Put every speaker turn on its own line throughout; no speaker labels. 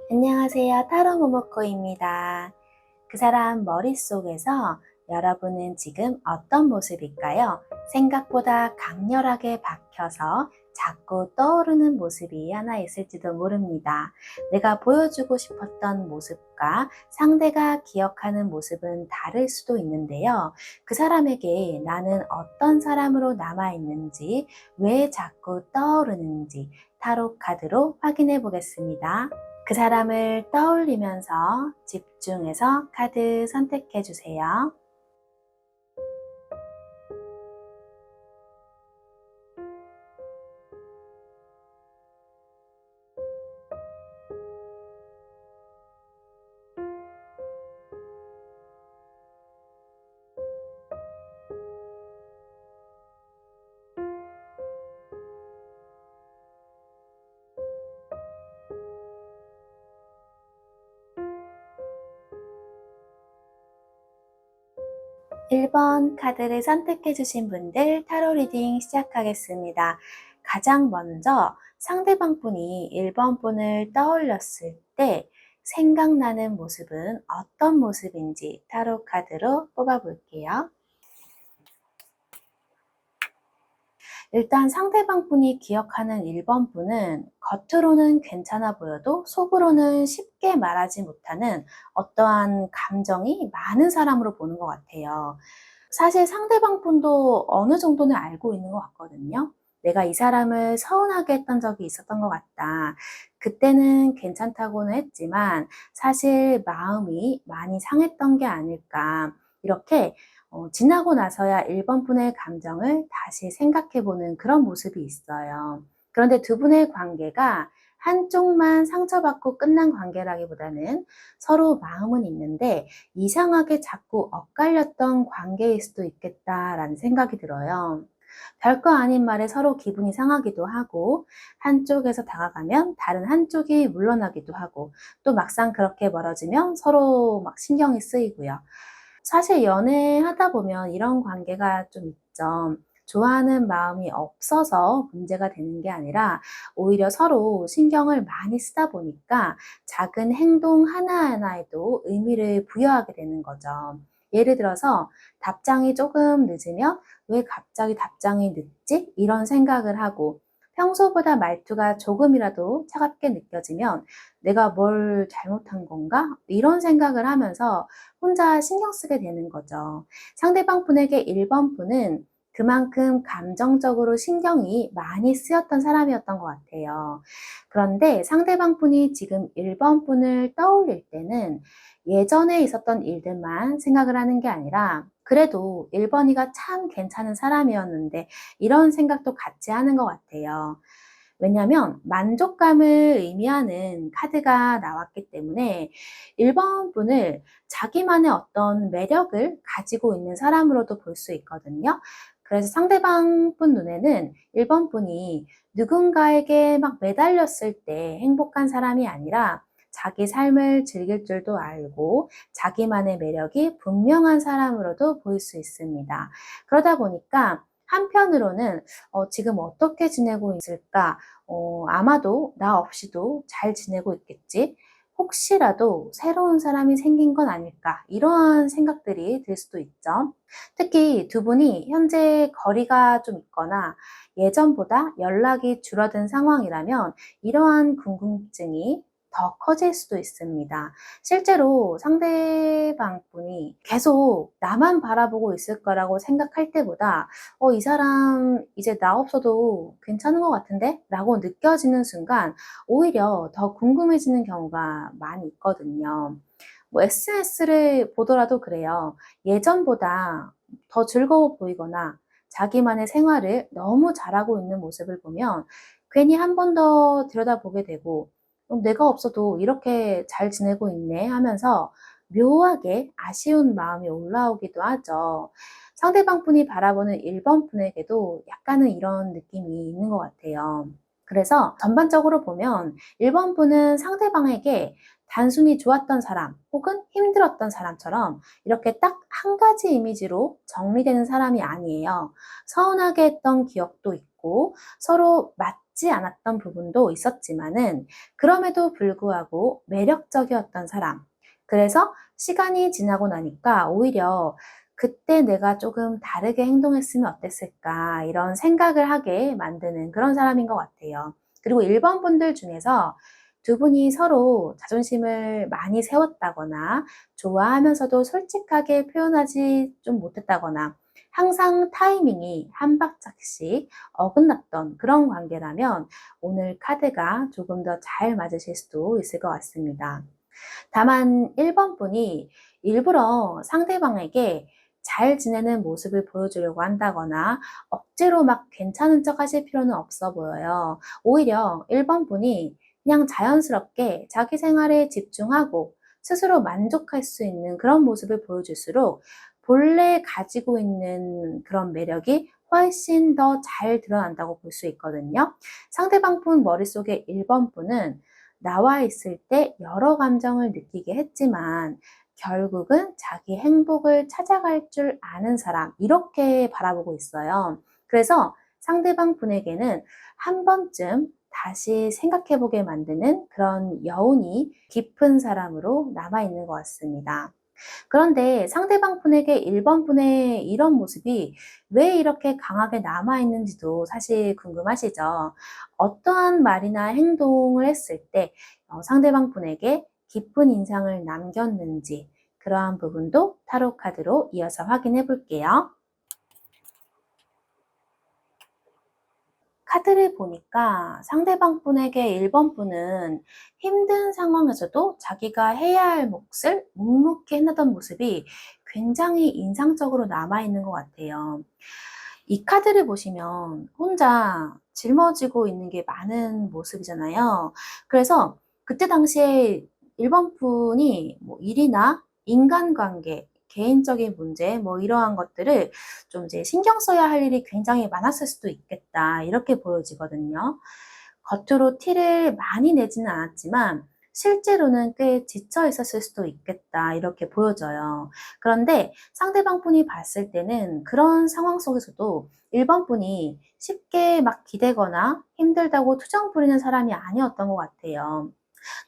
안녕하세요. 타로 모모코입니다. 그 사람 머릿속에서 여러분은 지금 어떤 모습일까요? 생각보다 강렬하게 박혀서 자꾸 떠오르는 모습이 하나 있을지도 모릅니다. 내가 보여주고 싶었던 모습과 상대가 기억하는 모습은 다를 수도 있는데요. 그 사람에게 나는 어떤 사람으로 남아있는지, 왜 자꾸 떠오르는지 타로 카드로 확인해 보겠습니다. 그 사람을 떠올리면서 집중해서 카드 선택해 주세요. 1번 카드를 선택해 주신 분들 타로 리딩 시작하겠습니다. 가장 먼저 상대방 분이 1번 분을 떠올렸을 때 생각나는 모습은 어떤 모습인지 타로 카드로 뽑아 볼게요. 일단 상대방 분이 기억하는 1번 분은 겉으로는 괜찮아 보여도 속으로는 쉽게 말하지 못하는 어떠한 감정이 많은 사람으로 보는 것 같아요. 사실 상대방 분도 어느 정도는 알고 있는 것 같거든요. 내가 이 사람을 서운하게 했던 적이 있었던 것 같다. 그때는 괜찮다고는 했지만 사실 마음이 많이 상했던 게 아닐까. 이렇게 지나고 나서야 1번 분의 감정을 다시 생각해 보는 그런 모습이 있어요. 그런데 두 분의 관계가 한쪽만 상처받고 끝난 관계라기보다는 서로 마음은 있는데 이상하게 자꾸 엇갈렸던 관계일 수도 있겠다라는 생각이 들어요. 별거 아닌 말에 서로 기분이 상하기도 하고, 한쪽에서 다가가면 다른 한쪽이 물러나기도 하고, 또 막상 그렇게 멀어지면 서로 막 신경이 쓰이고요. 사실 연애하다 보면 이런 관계가 좀 있죠. 좋아하는 마음이 없어서 문제가 되는 게 아니라 오히려 서로 신경을 많이 쓰다 보니까 작은 행동 하나하나에도 의미를 부여하게 되는 거죠. 예를 들어서 답장이 조금 늦으면 왜 갑자기 답장이 늦지? 이런 생각을 하고 평소보다 말투가 조금이라도 차갑게 느껴지면 내가 뭘 잘못한 건가? 이런 생각을 하면서 혼자 신경 쓰게 되는 거죠. 상대방 분에게 1번 분은 그만큼 감정적으로 신경이 많이 쓰였던 사람이었던 것 같아요. 그런데 상대방 분이 지금 1번 분을 떠올릴 때는 예전에 있었던 일들만 생각을 하는 게 아니라 그래도 1번이가 참 괜찮은 사람이었는데 이런 생각도 같이 하는 것 같아요. 왜냐면 만족감을 의미하는 카드가 나왔기 때문에 1번 분을 자기만의 어떤 매력을 가지고 있는 사람으로도 볼 수 있거든요. 그래서 상대방 분 눈에는 1번 분이 누군가에게 막 매달렸을 때 행복한 사람이 아니라 자기 삶을 즐길 줄도 알고 자기만의 매력이 분명한 사람으로도 보일 수 있습니다. 그러다 보니까 한편으로는 지금 어떻게 지내고 있을까? 아마도 나 없이도 잘 지내고 있겠지. 혹시라도 새로운 사람이 생긴 건 아닐까? 이러한 생각들이 들 수도 있죠. 특히 두 분이 현재 거리가 좀 있거나 예전보다 연락이 줄어든 상황이라면 이러한 궁금증이 더 커질 수도 있습니다. 실제로 상대방 분이 계속 나만 바라보고 있을 거라고 생각할 때보다 이 사람 이제 나 없어도 괜찮은 것 같은데? 라고 느껴지는 순간 오히려 더 궁금해지는 경우가 많이 있거든요. 뭐 SNS를 보더라도 그래요. 예전보다 더 즐거워 보이거나 자기만의 생활을 너무 잘하고 있는 모습을 보면 괜히 한 번 더 들여다보게 되고 내가 없어도 이렇게 잘 지내고 있네 하면서 묘하게 아쉬운 마음이 올라오기도 하죠. 상대방 분이 바라보는 1번 분에게도 약간은 이런 느낌이 있는 것 같아요. 그래서 전반적으로 보면 1번 분은 상대방에게 단순히 좋았던 사람 혹은 힘들었던 사람처럼 이렇게 딱 한 가지 이미지로 정리되는 사람이 아니에요. 서운하게 했던 기억도 있고 서로 맞지 맞지 않았던 부분도 있었지만은 그럼에도 불구하고 매력적이었던 사람. 그래서 시간이 지나고 나니까 오히려 '그때 내가 조금 다르게 행동했으면 어땠을까.' 이런 생각을 하게 만드는 그런 사람인 것 같아요. 그리고 1번 분들 중에서 두 분이 서로 자존심을 많이 세웠다거나 좋아하면서도 솔직하게 표현하지 좀 못했다거나 항상 타이밍이 한 발짝씩 어긋났던 그런 관계라면 오늘 카드가 조금 더 잘 맞으실 수도 있을 것 같습니다. 다만 1번 분이 일부러 상대방에게 잘 지내는 모습을 보여주려고 한다거나 억지로 막 괜찮은 척 하실 필요는 없어 보여요. 오히려 1번 분이 그냥 자연스럽게 자기 생활에 집중하고 스스로 만족할 수 있는 그런 모습을 보여줄수록 본래 가지고 있는 그런 매력이 훨씬 더 잘 드러난다고 볼 수 있거든요. 상대방 분 머릿속에 1번 분은 나와 있을 때 여러 감정을 느끼게 했지만 결국은 자기 행복을 찾아갈 줄 아는 사람, 이렇게 바라보고 있어요. 그래서 상대방 분에게는 한 번쯤 다시 생각해 보게 만드는 그런 여운이 깊은 사람으로 남아 있는 것 같습니다. 그런데 상대방 분에게 1번 분의 이런 모습이 왜 이렇게 강하게 남아 있는지도 사실 궁금하시죠? 어떠한 말이나 행동을 했을 때 상대방 분에게 깊은 인상을 남겼는지 그러한 부분도 타로 카드로 이어서 확인해 볼게요. 카드를 보니까 상대방 분에게 1번 분은 힘든 상황에서도 자기가 해야 할 몫을 묵묵히 해나던 모습이 굉장히 인상적으로 남아있는 것 같아요. 이 카드를 보시면 혼자 짊어지고 있는 게 많은 모습이잖아요. 그래서 그때 당시에 1번 분이 뭐 일이나 인간관계, 개인적인 문제, 뭐 이러한 것들을 좀 이제 신경 써야 할 일이 굉장히 많았을 수도 있겠다. 이렇게 보여지거든요. 겉으로 티를 많이 내지는 않았지만 실제로는 꽤 지쳐 있었을 수도 있겠다. 이렇게 보여져요. 그런데 상대방 분이 봤을 때는 그런 상황 속에서도 1번 분이 쉽게 막 기대거나 힘들다고 투정 부리는 사람이 아니었던 것 같아요.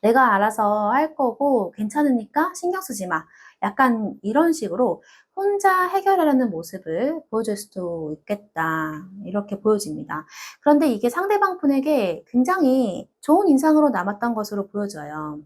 내가 알아서 할 거고 괜찮으니까 신경 쓰지 마. 약간 이런 식으로 혼자 해결하려는 모습을 보여줄 수도 있겠다. 이렇게 보여집니다. 그런데 이게 상대방 분에게 굉장히 좋은 인상으로 남았던 것으로 보여져요.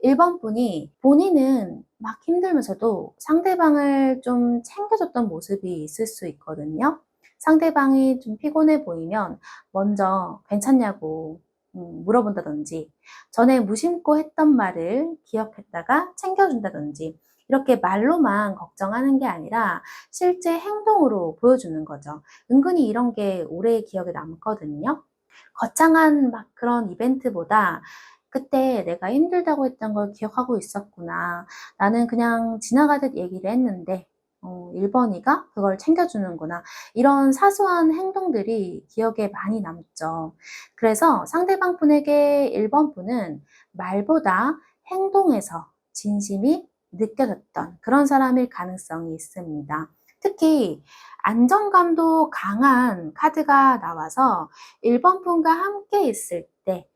1번 분이 본인은 막 힘들면서도 상대방을 좀 챙겨줬던 모습이 있을 수 있거든요. 상대방이 좀 피곤해 보이면 먼저 괜찮냐고 물어본다든지 전에 무심코 했던 말을 기억했다가 챙겨준다든지 이렇게 말로만 걱정하는 게 아니라 실제 행동으로 보여주는 거죠. 은근히 이런 게 오래 기억에 남거든요. 거창한 막 그런 이벤트보다 그때 내가 힘들다고 했던 걸 기억하고 있었구나. 나는 그냥 지나가듯 얘기를 했는데 1번이가 그걸 챙겨주는구나. 이런 사소한 행동들이 기억에 많이 남죠. 그래서 상대방 분에게 1번 분은 말보다 행동에서 진심이 느껴졌던 그런 사람일 가능성이 있습니다. 특히 안정감도 강한 카드가 나와서 1번 분과 함께 있을 때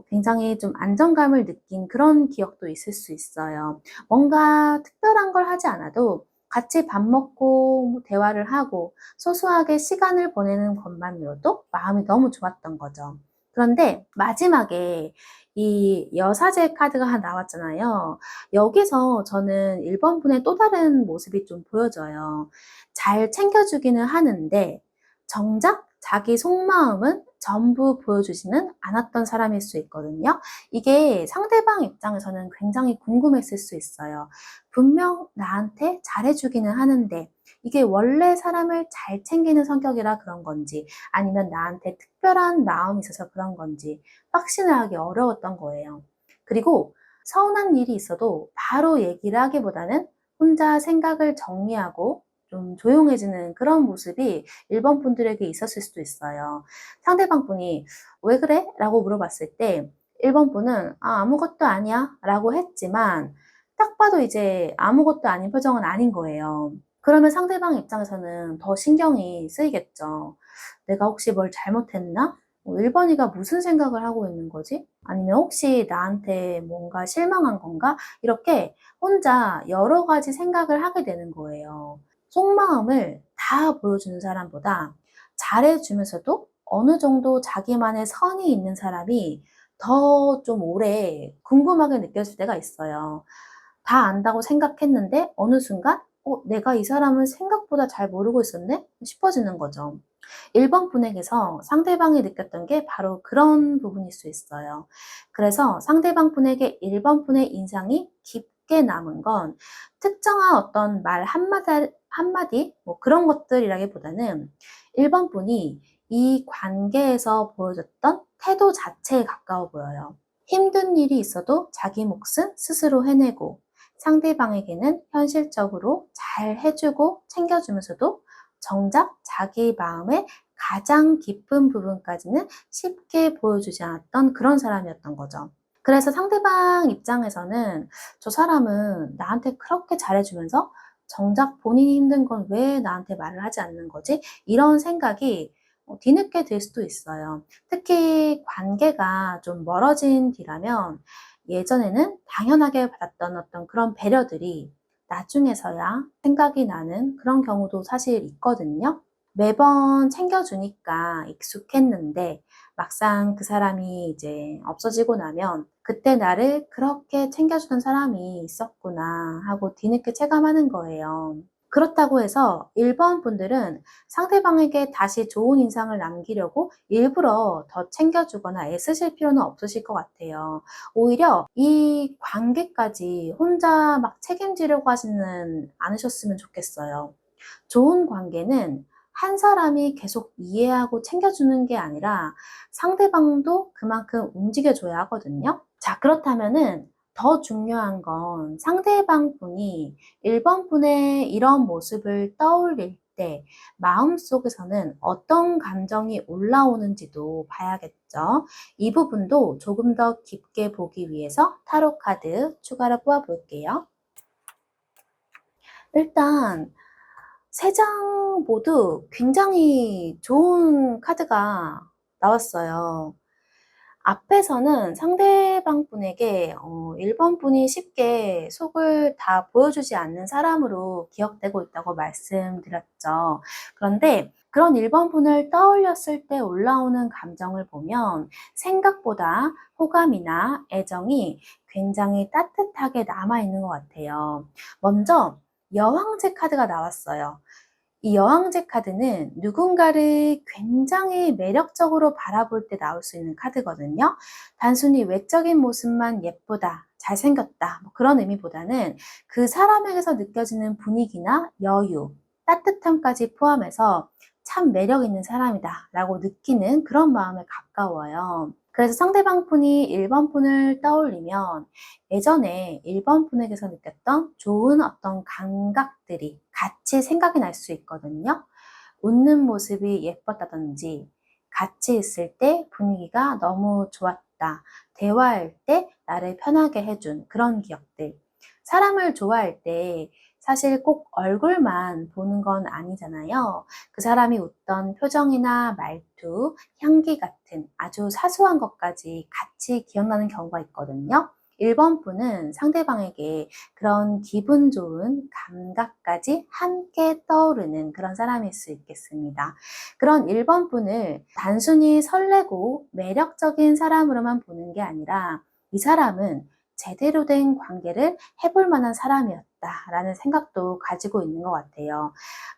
굉장히 좀 안정감을 느낀 그런 기억도 있을 수 있어요. 뭔가 특별한 걸 하지 않아도 같이 밥 먹고 뭐 대화를 하고 소소하게 시간을 보내는 것만으로도 마음이 너무 좋았던 거죠. 그런데 마지막에 이 여사제 카드가 하나 나왔잖아요. 여기서 저는 1번 분의 또 다른 모습이 좀 보여져요. 잘 챙겨주기는 하는데 정작 자기 속마음은 전부 보여주지는 않았던 사람일 수 있거든요. 이게 상대방 입장에서는 굉장히 궁금했을 수 있어요. 분명 나한테 잘해주기는 하는데 이게 원래 사람을 잘 챙기는 성격이라 그런 건지 아니면 나한테 특별한 마음이 있어서 그런 건지 확신을 하기 어려웠던 거예요. 그리고 서운한 일이 있어도 바로 얘기를 하기보다는 혼자 생각을 정리하고 좀 조용해지는 그런 모습이 1번 분들에게 있었을 수도 있어요. 상대방 분이 "왜 그래?" 라고 물어봤을 때 1번 분은 "아, 아무것도 아니야." 라고 했지만 딱 봐도 이제 아무것도 아닌 표정은 아닌 거예요. 그러면 상대방 입장에서는 더 신경이 쓰이겠죠. '내가 혹시 뭘 잘못했나? 1번이가 무슨 생각을 하고 있는 거지? 아니면 혹시 나한테 뭔가 실망한 건가? 이렇게 혼자 여러 가지 생각을 하게 되는 거예요. 속마음을 다 보여주는 사람보다 잘해주면서도 어느 정도 자기만의 선이 있는 사람이 더 좀 오래 궁금하게 느껴질 때가 있어요. 다 안다고 생각했는데 어느 순간 내가 이 사람을 생각보다 잘 모르고 있었네? 싶어지는 거죠. 1번 분에게서 상대방이 느꼈던 게 바로 그런 부분일 수 있어요. 그래서 상대방 분에게 1번 분의 인상이 깊게 남은 건 특정한 어떤 말 한마디 뭐 그런 것들이라기보다는 1번 분이 이 관계에서 보여줬던 태도 자체에 가까워 보여요. 힘든 일이 있어도 자기 몫은 스스로 해내고 상대방에게는 현실적으로 잘 해주고 챙겨주면서도 정작 자기 마음의 가장 깊은 부분까지는 쉽게 보여주지 않았던 그런 사람이었던 거죠. 그래서 상대방 입장에서는 저 사람은 나한테 그렇게 잘해주면서 정작 본인이 힘든 건 왜 나한테 말을 하지 않는 거지? 이런 생각이 뒤늦게 들 수도 있어요. 특히 관계가 좀 멀어진 뒤라면 예전에는 당연하게 받았던 어떤 그런 배려들이 나중에서야 생각이 나는 그런 경우도 사실 있거든요. 매번 챙겨주니까 익숙했는데 막상 그 사람이 이제 없어지고 나면 그때 나를 그렇게 챙겨주던 사람이 있었구나 하고 뒤늦게 체감하는 거예요. 그렇다고 해서 1번 분들은 상대방에게 다시 좋은 인상을 남기려고 일부러 더 챙겨주거나 애쓰실 필요는 없으실 것 같아요. 오히려 이 관계까지 혼자 막 책임지려고 하지는 않으셨으면 좋겠어요. 좋은 관계는 한 사람이 계속 이해하고 챙겨주는 게 아니라 상대방도 그만큼 움직여줘야 하거든요. 자, 그렇다면은 더 중요한 건 상대방 분이 1번 분의 이런 모습을 떠올릴 때 마음속에서는 어떤 감정이 올라오는지도 봐야겠죠. 이 부분도 조금 더 깊게 보기 위해서 타로 카드 추가로 뽑아 볼게요. 일단 세 장 모두 굉장히 좋은 카드가 나왔어요. 앞에서는 상대방 분에게 1번 분이 쉽게 속을 다 보여주지 않는 사람으로 기억되고 있다고 말씀드렸죠. 그런데 그런 1번 분을 떠올렸을 때 올라오는 감정을 보면 생각보다 호감이나 애정이 굉장히 따뜻하게 남아있는 것 같아요. 먼저 여왕제 카드가 나왔어요. 이 여왕제 카드는 누군가를 굉장히 매력적으로 바라볼 때 나올 수 있는 카드거든요. 단순히 외적인 모습만 예쁘다, 잘생겼다, 뭐 그런 의미보다는 그 사람에게서 느껴지는 분위기나 여유, 따뜻함까지 포함해서 참 매력 있는 사람이다 라고 느끼는 그런 마음에 가까워요. 그래서 상대방 분이 1번 분을 떠올리면 예전에 1번 분에게서 느꼈던 좋은 어떤 감각들이 같이 생각이 날 수 있거든요. 웃는 모습이 예뻤다든지, 같이 있을 때 분위기가 너무 좋았다, 대화할 때 나를 편하게 해준 그런 기억들. 사람을 좋아할 때 사실 꼭 얼굴만 보는 건 아니잖아요. 그 사람이 웃던 표정이나 말투, 향기 같은 아주 사소한 것까지 같이 기억나는 경우가 있거든요. 1번 분은 상대방에게 그런 기분 좋은 감각까지 함께 떠오르는 그런 사람일 수 있겠습니다. 그런 1번 분을 단순히 설레고 매력적인 사람으로만 보는 게 아니라 이 사람은 제대로 된 관계를 해볼 만한 사람이었다라는 생각도 가지고 있는 것 같아요.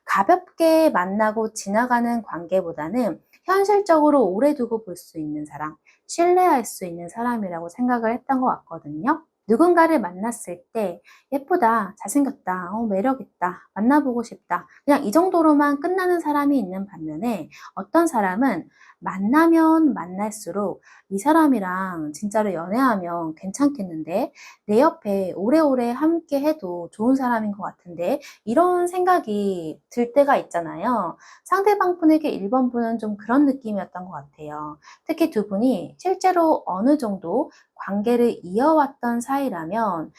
가볍게 만나고 지나가는 관계보다는 현실적으로 오래 두고 볼 수 있는 사람, 신뢰할 수 있는 사람이라고 생각을 했던 것 같거든요. 누군가를 만났을 때 예쁘다, 잘생겼다, 매력있다, 만나보고 싶다. 그냥 이 정도로만 끝나는 사람이 있는 반면에 어떤 사람은 만나면 만날수록 이 사람이랑 진짜로 연애하면 괜찮겠는데 내 옆에 오래오래 함께 해도 좋은 사람인 것 같은데 이런 생각이 들 때가 있잖아요. 상대방 분에게 1번 분은 좀 그런 느낌이었던 것 같아요. 특히 두 분이 실제로 어느 정도 관계를 이어왔던 사이라면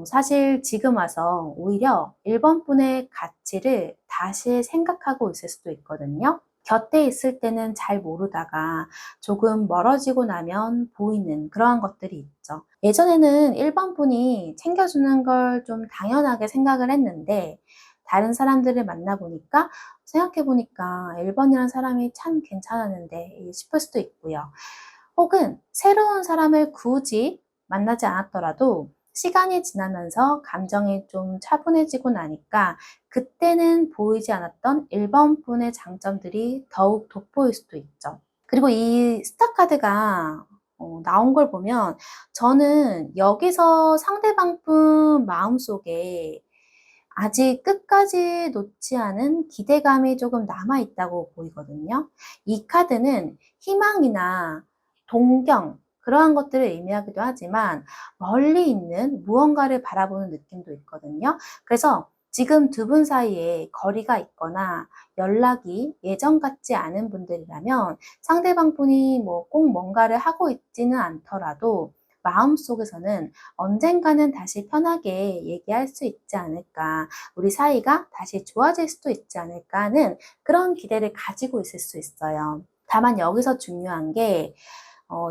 사실 지금 와서 오히려 1번 분의 가치를 다시 생각하고 있을 수도 있거든요. 곁에 있을 때는 잘 모르다가 조금 멀어지고 나면 보이는 그러한 것들이 있죠. 예전에는 1번 분이 챙겨주는 걸 좀 당연하게 생각을 했는데 다른 사람들을 만나보니까 생각해보니까 1번이라는 사람이 참 괜찮았는데 싶을 수도 있고요. 혹은 새로운 사람을 굳이 만나지 않았더라도 시간이 지나면서 감정이 좀 차분해지고 나니까 그때는 보이지 않았던 1번 분의 장점들이 더욱 돋보일 수도 있죠. 그리고 이 스타카드가 나온 걸 보면 저는 여기서 상대방 분 마음속에 아직 끝까지 놓지 않은 기대감이 조금 남아 있다고 보이거든요. 이 카드는 희망이나 동경, 그러한 것들을 의미하기도 하지만 멀리 있는 무언가를 바라보는 느낌도 있거든요. 그래서 지금 두 분 사이에 거리가 있거나 연락이 예전 같지 않은 분들이라면 상대방 분이 뭐 꼭 뭔가를 하고 있지는 않더라도 마음속에서는 언젠가는 다시 편하게 얘기할 수 있지 않을까, 우리 사이가 다시 좋아질 수도 있지 않을까 하는 그런 기대를 가지고 있을 수 있어요. 다만 여기서 중요한 게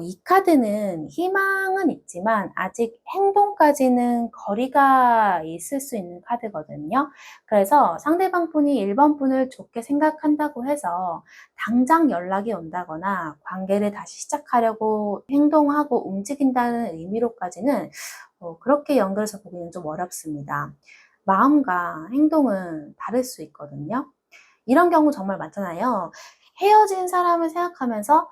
이 카드는 희망은 있지만 아직 행동까지는 거리가 있을 수 있는 카드거든요. 그래서 상대방 분이 1번 분을 좋게 생각한다고 해서 당장 연락이 온다거나 관계를 다시 시작하려고 행동하고 움직인다는 의미로까지는 그렇게 연결해서 보기는 좀 어렵습니다. 마음과 행동은 다를 수 있거든요. 이런 경우 정말 많잖아요. 헤어진 사람을 생각하면서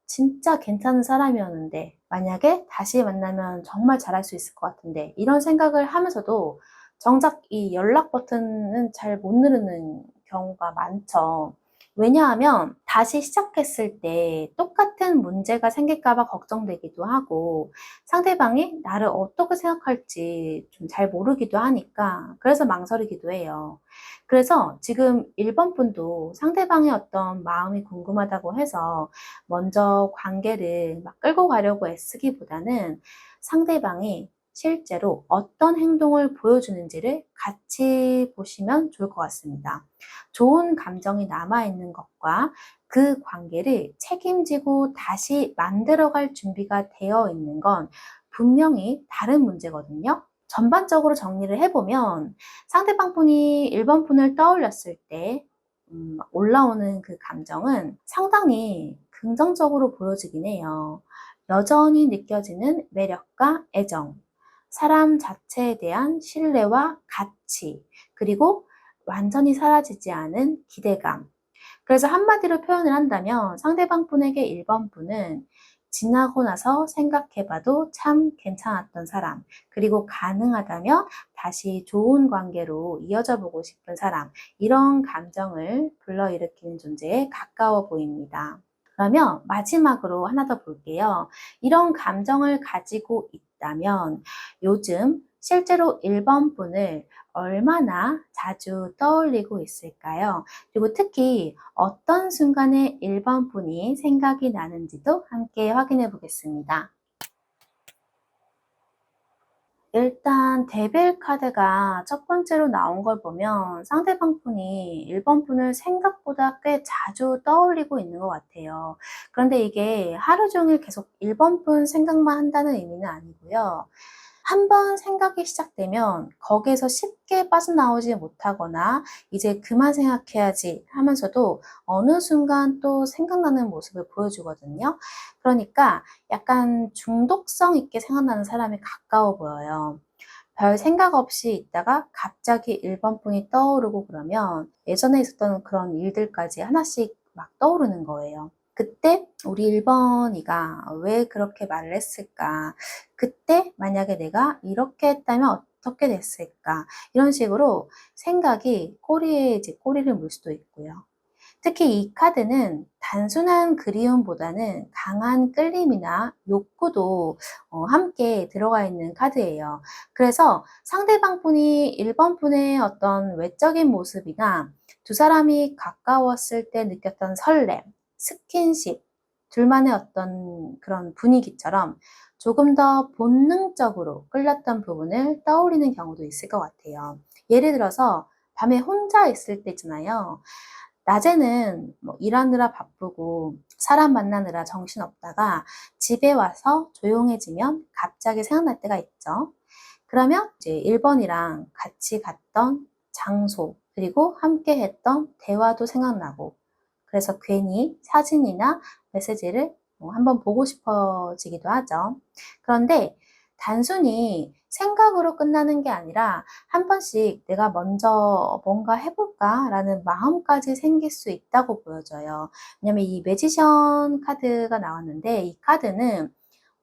진짜 괜찮은 사람이었는데 만약에 다시 만나면 정말 잘할 수 있을 것 같은데 이런 생각을 하면서도 정작 이 연락 버튼은 잘 못 누르는 경우가 많죠. 왜냐하면 다시 시작했을 때 똑같은 문제가 생길까 봐 걱정되기도 하고 상대방이 나를 어떻게 생각할지 좀 잘 모르기도 하니까 그래서 망설이기도 해요. 그래서 지금 1번 분도 상대방의 어떤 마음이 궁금하다고 해서 먼저 관계를 막 끌고 가려고 애쓰기보다는 상대방이 실제로 어떤 행동을 보여주는지를 같이 보시면 좋을 것 같습니다. 좋은 감정이 남아있는 것과 그 관계를 책임지고 다시 만들어갈 준비가 되어 있는 건 분명히 다른 문제거든요. 전반적으로 정리를 해보면 상대방 분이 1번 분을 떠올렸을 때 올라오는 그 감정은 상당히 긍정적으로 보여지긴 해요. 여전히 느껴지는 매력과 애정, 사람 자체에 대한 신뢰와 가치, 그리고 완전히 사라지지 않은 기대감. 그래서 한마디로 표현을 한다면 상대방 분에게 1번 분은 지나고 나서 생각해봐도 참 괜찮았던 사람, 그리고 가능하다면 다시 좋은 관계로 이어져 보고 싶은 사람, 이런 감정을 불러일으키는 존재에 가까워 보입니다. 그러면 마지막으로 하나 더 볼게요. 이런 감정을 가지고 있다면 요즘 실제로 1번 분을 얼마나 자주 떠올리고 있을까요? 그리고 특히 어떤 순간에 1번 분이 생각이 나는지도 함께 확인해 보겠습니다. 일단 데빌 카드가 첫 번째로 나온 걸 보면 상대방 분이 1번 분을 생각보다 꽤 자주 떠올리고 있는 것 같아요. 그런데 이게 하루 종일 계속 1번 분 생각만 한다는 의미는 아니고요. 한 번 생각이 시작되면 거기에서 쉽게 빠져나오지 못하거나 이제 그만 생각해야지 하면서도 어느 순간 또 생각나는 모습을 보여주거든요. 그러니까 약간 중독성 있게 생각나는 사람이 가까워 보여요. 별 생각 없이 있다가 갑자기 1번 분이 떠오르고 그러면 예전에 있었던 그런 일들까지 하나씩 막 떠오르는 거예요. 그때 우리 1번이가 왜 그렇게 말을 했을까? 그때 만약에 내가 이렇게 했다면 어떻게 됐을까? 이런 식으로 생각이 꼬리에 이제 꼬리를 물 수도 있고요. 특히 이 카드는 단순한 그리움보다는 강한 끌림이나 욕구도 함께 들어가 있는 카드예요. 그래서 상대방 분이 1번 분의 어떤 외적인 모습이나 두 사람이 가까웠을 때 느꼈던 설렘, 스킨십, 둘만의 어떤 그런 분위기처럼 조금 더 본능적으로 끌렸던 부분을 떠올리는 경우도 있을 것 같아요. 예를 들어서 밤에 혼자 있을 때 있잖아요. 낮에는 뭐 일하느라 바쁘고 사람 만나느라 정신없다가 집에 와서 조용해지면 갑자기 생각날 때가 있죠. 그러면 이제 1번이랑 같이 갔던 장소, 그리고 함께 했던 대화도 생각나고, 그래서 괜히 사진이나 메시지를 한번 보고 싶어지기도 하죠. 그런데 단순히 생각으로 끝나는 게 아니라 한 번씩 내가 먼저 뭔가 해볼까라는 마음까지 생길 수 있다고 보여져요. 왜냐면 이 매지션 카드가 나왔는데, 이 카드는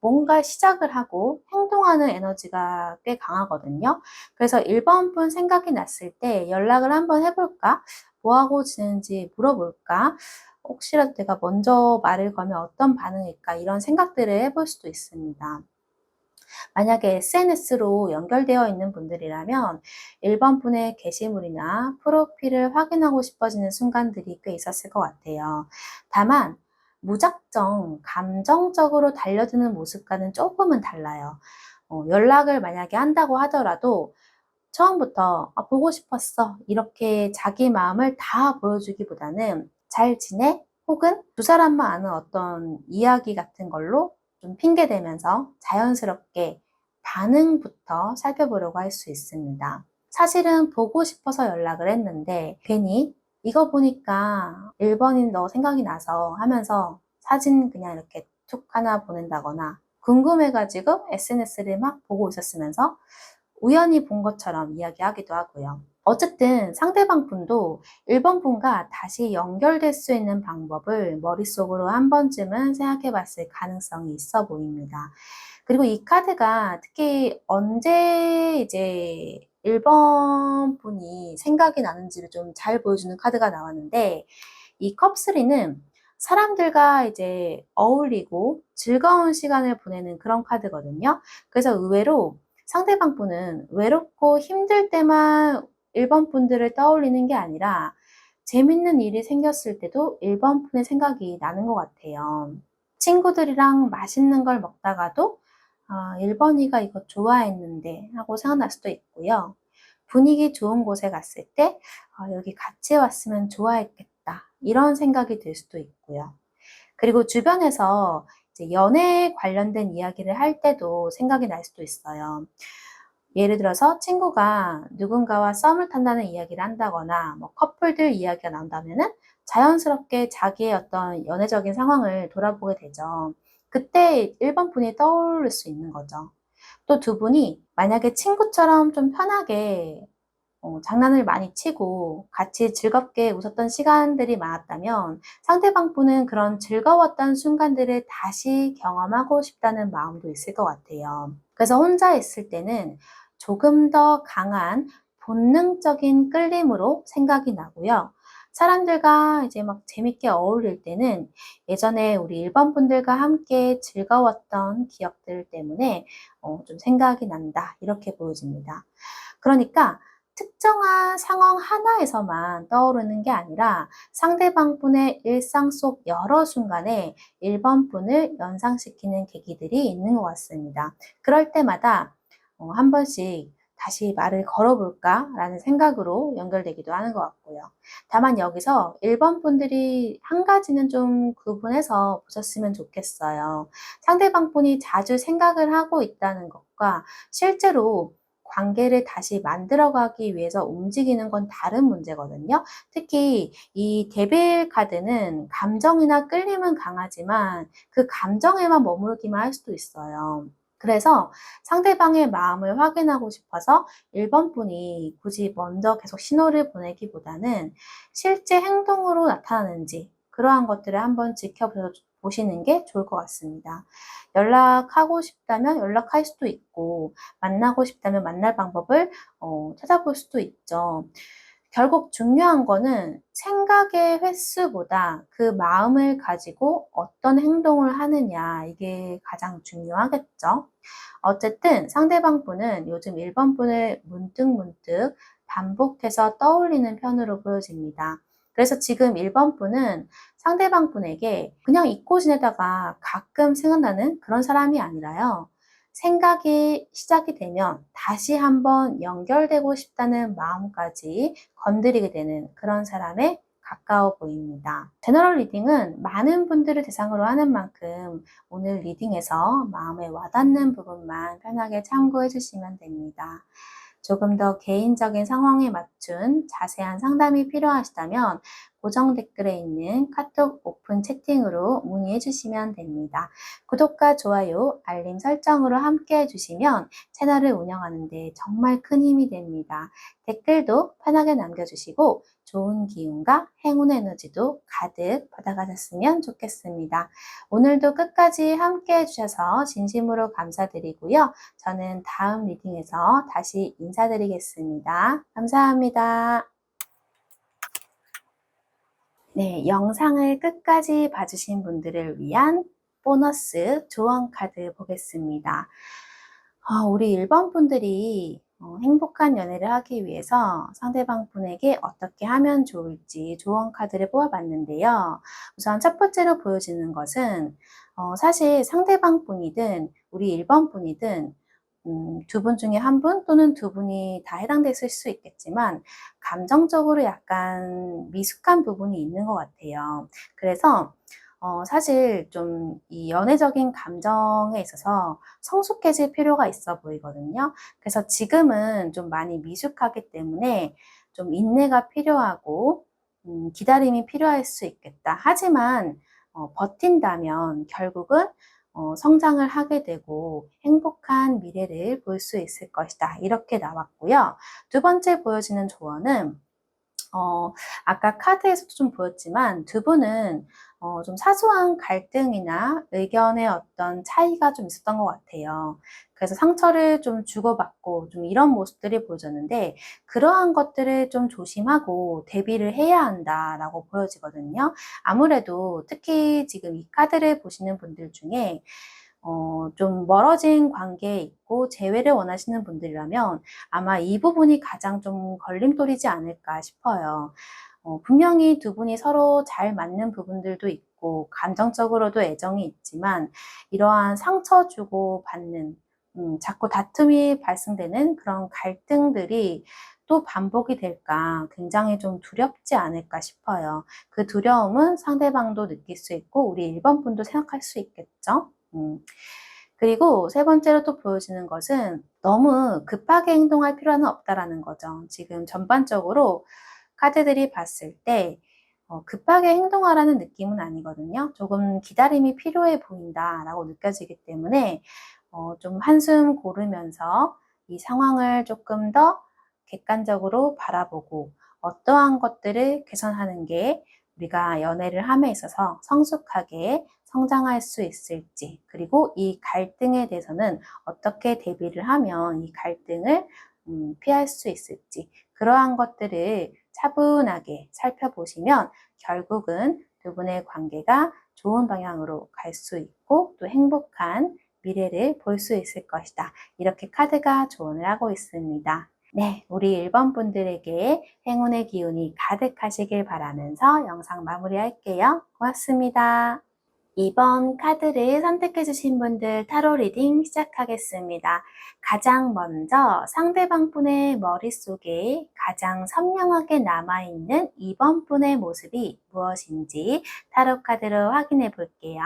뭔가 시작을 하고 행동하는 에너지가 꽤 강하거든요. 그래서 1번 분 생각이 났을 때 연락을 한번 해볼까? 뭐 하고 지내는지 물어볼까? 혹시라도 내가 먼저 말을 걸면 어떤 반응일까? 이런 생각들을 해볼 수도 있습니다. 만약에 SNS로 연결되어 있는 분들이라면 1번 분의 게시물이나 프로필을 확인하고 싶어지는 순간들이 꽤 있었을 것 같아요. 다만 무작정 감정적으로 달려드는 모습과는 조금은 달라요. 연락을 만약에 한다고 하더라도 처음부터 보고 싶었어 이렇게 자기 마음을 다 보여주기보다는 잘 지내? 혹은 두 사람만 아는 어떤 이야기 같은 걸로 좀 핑계대면서 자연스럽게 반응부터 살펴보려고 할 수 있습니다. 사실은 보고 싶어서 연락을 했는데 괜히 이거 보니까 1번인 너 생각이 나서 하면서 사진 그냥 이렇게 툭 하나 보낸다거나, 궁금해가지고 SNS를 막 보고 있었으면서 우연히 본 것처럼 이야기하기도 하고요. 어쨌든 상대방 분도 1번 분과 다시 연결될 수 있는 방법을 머릿속으로 한 번쯤은 생각해 봤을 가능성이 있어 보입니다. 그리고 이 카드가 특히 언제 이제 1번 분이 생각이 나는지를 좀 잘 보여주는 카드가 나왔는데, 이 컵3는 사람들과 이제 어울리고 즐거운 시간을 보내는 그런 카드거든요. 그래서 의외로 상대방 분은 외롭고 힘들 때만 1번 분들을 떠올리는 게 아니라 재밌는 일이 생겼을 때도 1번 분의 생각이 나는 것 같아요. 친구들이랑 맛있는 걸 먹다가도 1번이가 이거 좋아했는데 하고 생각날 수도 있고요. 분위기 좋은 곳에 갔을 때 여기 같이 왔으면 좋아했겠다 이런 생각이 들 수도 있고요. 그리고 주변에서 이제 연애에 관련된 이야기를 할 때도 생각이 날 수도 있어요. 예를 들어서 친구가 누군가와 썸을 탄다는 이야기를 한다거나 뭐 커플들 이야기가 나온다면은 자연스럽게 자기의 어떤 연애적인 상황을 돌아보게 되죠. 그때 1번 분이 떠오를 수 있는 거죠. 또 두 분이 만약에 친구처럼 좀 편하게 장난을 많이 치고 같이 즐겁게 웃었던 시간들이 많았다면 상대방 분은 그런 즐거웠던 순간들을 다시 경험하고 싶다는 마음도 있을 것 같아요. 그래서 혼자 있을 때는 조금 더 강한 본능적인 끌림으로 생각이 나고요. 사람들과 이제 막 재밌게 어울릴 때는 예전에 우리 1번 분들과 함께 즐거웠던 기억들 때문에 좀 생각이 난다. 이렇게 보여집니다. 그러니까 특정한 상황 하나에서만 떠오르는 게 아니라 상대방 분의 일상 속 여러 순간에 1번 분을 연상시키는 계기들이 있는 것 같습니다. 그럴 때마다 한 번씩 다시 말을 걸어볼까? 라는 생각으로 연결되기도 하는 것 같고요. 다만 여기서 1번 분들이 한 가지는 좀 구분해서 보셨으면 좋겠어요. 상대방 분이 자주 생각을 하고 있다는 것과 실제로 관계를 다시 만들어가기 위해서 움직이는 건 다른 문제거든요. 특히 이 데빌 카드는 감정이나 끌림은 강하지만 그 감정에만 머물기만 할 수도 있어요. 그래서 상대방의 마음을 확인하고 싶어서 1번 분이 굳이 먼저 계속 신호를 보내기보다는 실제 행동으로 나타나는지 그러한 것들을 한번 지켜보시는 게 좋을 것 같습니다. 연락하고 싶다면 연락할 수도 있고 만나고 싶다면 만날 방법을 찾아볼 수도 있죠. 결국 중요한 거는 생각의 횟수보다 그 마음을 가지고 어떤 행동을 하느냐, 이게 가장 중요하겠죠. 어쨌든 상대방 분은 요즘 1번 분을 문득문득 반복해서 떠올리는 편으로 보여집니다. 그래서 지금 1번 분은 상대방 분에게 그냥 잊고 지내다가 가끔 생각나는 그런 사람이 아니라요. 생각이 시작이 되면 다시 한번 연결되고 싶다는 마음까지 건드리게 되는 그런 사람의 가까워 보입니다. 제너럴 리딩은 많은 분들을 대상으로 하는 만큼 오늘 리딩에서 마음에 와닿는 부분만 편하게 참고해 주시면 됩니다. 조금 더 개인적인 상황에 맞춘 자세한 상담이 필요하시다면 고정 댓글에 있는 카톡 오픈 채팅으로 문의해 주시면 됩니다. 구독과 좋아요, 알림 설정으로 함께 해주시면 채널을 운영하는 데 정말 큰 힘이 됩니다. 댓글도 편하게 남겨주시고 좋은 기운과 행운의 에너지도 가득 받아가셨으면 좋겠습니다. 오늘도 끝까지 함께 해주셔서 진심으로 감사드리고요. 저는 다음 리딩에서 다시 인사드리겠습니다. 감사합니다. 네, 영상을 끝까지 봐주신 분들을 위한 보너스 조언 카드 보겠습니다. 우리 1번 분들이 행복한 연애를 하기 위해서 상대방 분에게 어떻게 하면 좋을지 조언 카드를 뽑아봤는데요. 우선 첫 번째로 보여지는 것은 사실 상대방 분이든 우리 1번 분이든 두 분 중에 한 분 또는 두 분이 다 해당됐을 수 있겠지만 감정적으로 약간 미숙한 부분이 있는 것 같아요. 그래서 사실 좀 이 연애적인 감정에 있어서 성숙해질 필요가 있어 보이거든요. 그래서 지금은 좀 많이 미숙하기 때문에 좀 인내가 필요하고 기다림이 필요할 수 있겠다. 하지만 버틴다면 결국은 성장을 하게 되고 행복한 미래를 볼 수 있을 것이다. 이렇게 나왔고요. 두 번째 보여지는 조언은 아까 카드에서도 좀 보였지만 두 분은 좀 사소한 갈등이나 의견의 어떤 차이가 좀 있었던 것 같아요. 그래서 상처를 좀 주고받고 좀 이런 모습들이 보여졌는데 그러한 것들을 좀 조심하고 대비를 해야 한다라고 보여지거든요. 아무래도 특히 지금 이 카드를 보시는 분들 중에 좀 멀어진 관계에 있고 재회를 원하시는 분들이라면 아마 이 부분이 가장 좀 걸림돌이지 않을까 싶어요. 분명히 두 분이 서로 잘 맞는 부분들도 있고 감정적으로도 애정이 있지만 이러한 상처 주고 받는 자꾸 다툼이 발생되는 그런 갈등들이 또 반복이 될까 굉장히 좀 두렵지 않을까 싶어요. 그 두려움은 상대방도 느낄 수 있고 우리 1번 분도 생각할 수 있겠죠. 그리고 세 번째로 또 보여지는 것은 너무 급하게 행동할 필요는 없다라는 거죠. 지금 전반적으로 카드들이 봤을 때 급하게 행동하라는 느낌은 아니거든요. 조금 기다림이 필요해 보인다라고 느껴지기 때문에 좀 한숨 고르면서 이 상황을 조금 더 객관적으로 바라보고 어떠한 것들을 개선하는 게 우리가 연애를 함에 있어서 성숙하게 성장할 수 있을지, 그리고 이 갈등에 대해서는 어떻게 대비를 하면 이 갈등을 피할 수 있을지, 그러한 것들을 차분하게 살펴보시면 결국은 두 분의 관계가 좋은 방향으로 갈 수 있고 또 행복한 미래를 볼 수 있을 것이다. 이렇게 카드가 조언을 하고 있습니다. 네, 우리 1번 분들에게 행운의 기운이 가득하시길 바라면서 영상 마무리할게요. 고맙습니다. 2번 카드를 선택해 주신 분들 타로 리딩 시작하겠습니다. 가장 먼저 상대방 분의 머릿속에 가장 선명하게 남아있는 2번 분의 모습이 무엇인지 타로 카드로 확인해 볼게요.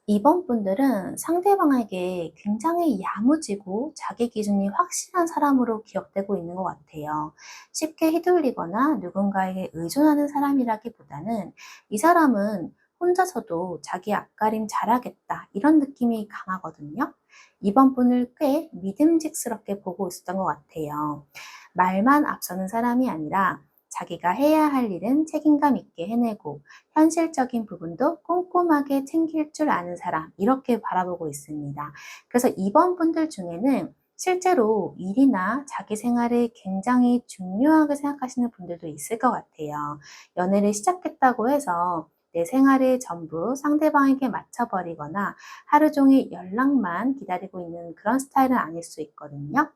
2번 분들은 상대방에게 굉장히 야무지고 자기 기준이 확실한 사람으로 기억되고 있는 것 같아요. 쉽게 휘둘리거나 누군가에게 의존하는 사람이라기보다는 이 사람은 혼자서도 자기 앞가림 잘하겠다 이런 느낌이 강하거든요. 2번 분을 꽤 믿음직스럽게 보고 있었던 것 같아요. 말만 앞서는 사람이 아니라 자기가 해야 할 일은 책임감 있게 해내고 현실적인 부분도 꼼꼼하게 챙길 줄 아는 사람, 이렇게 바라보고 있습니다. 그래서 이번 분들 중에는 실제로 일이나 자기 생활을 굉장히 중요하게 생각하시는 분들도 있을 것 같아요. 연애를 시작했다고 해서 내 생활을 전부 상대방에게 맞춰버리거나 하루 종일 연락만 기다리고 있는 그런 스타일은 아닐 수 있거든요.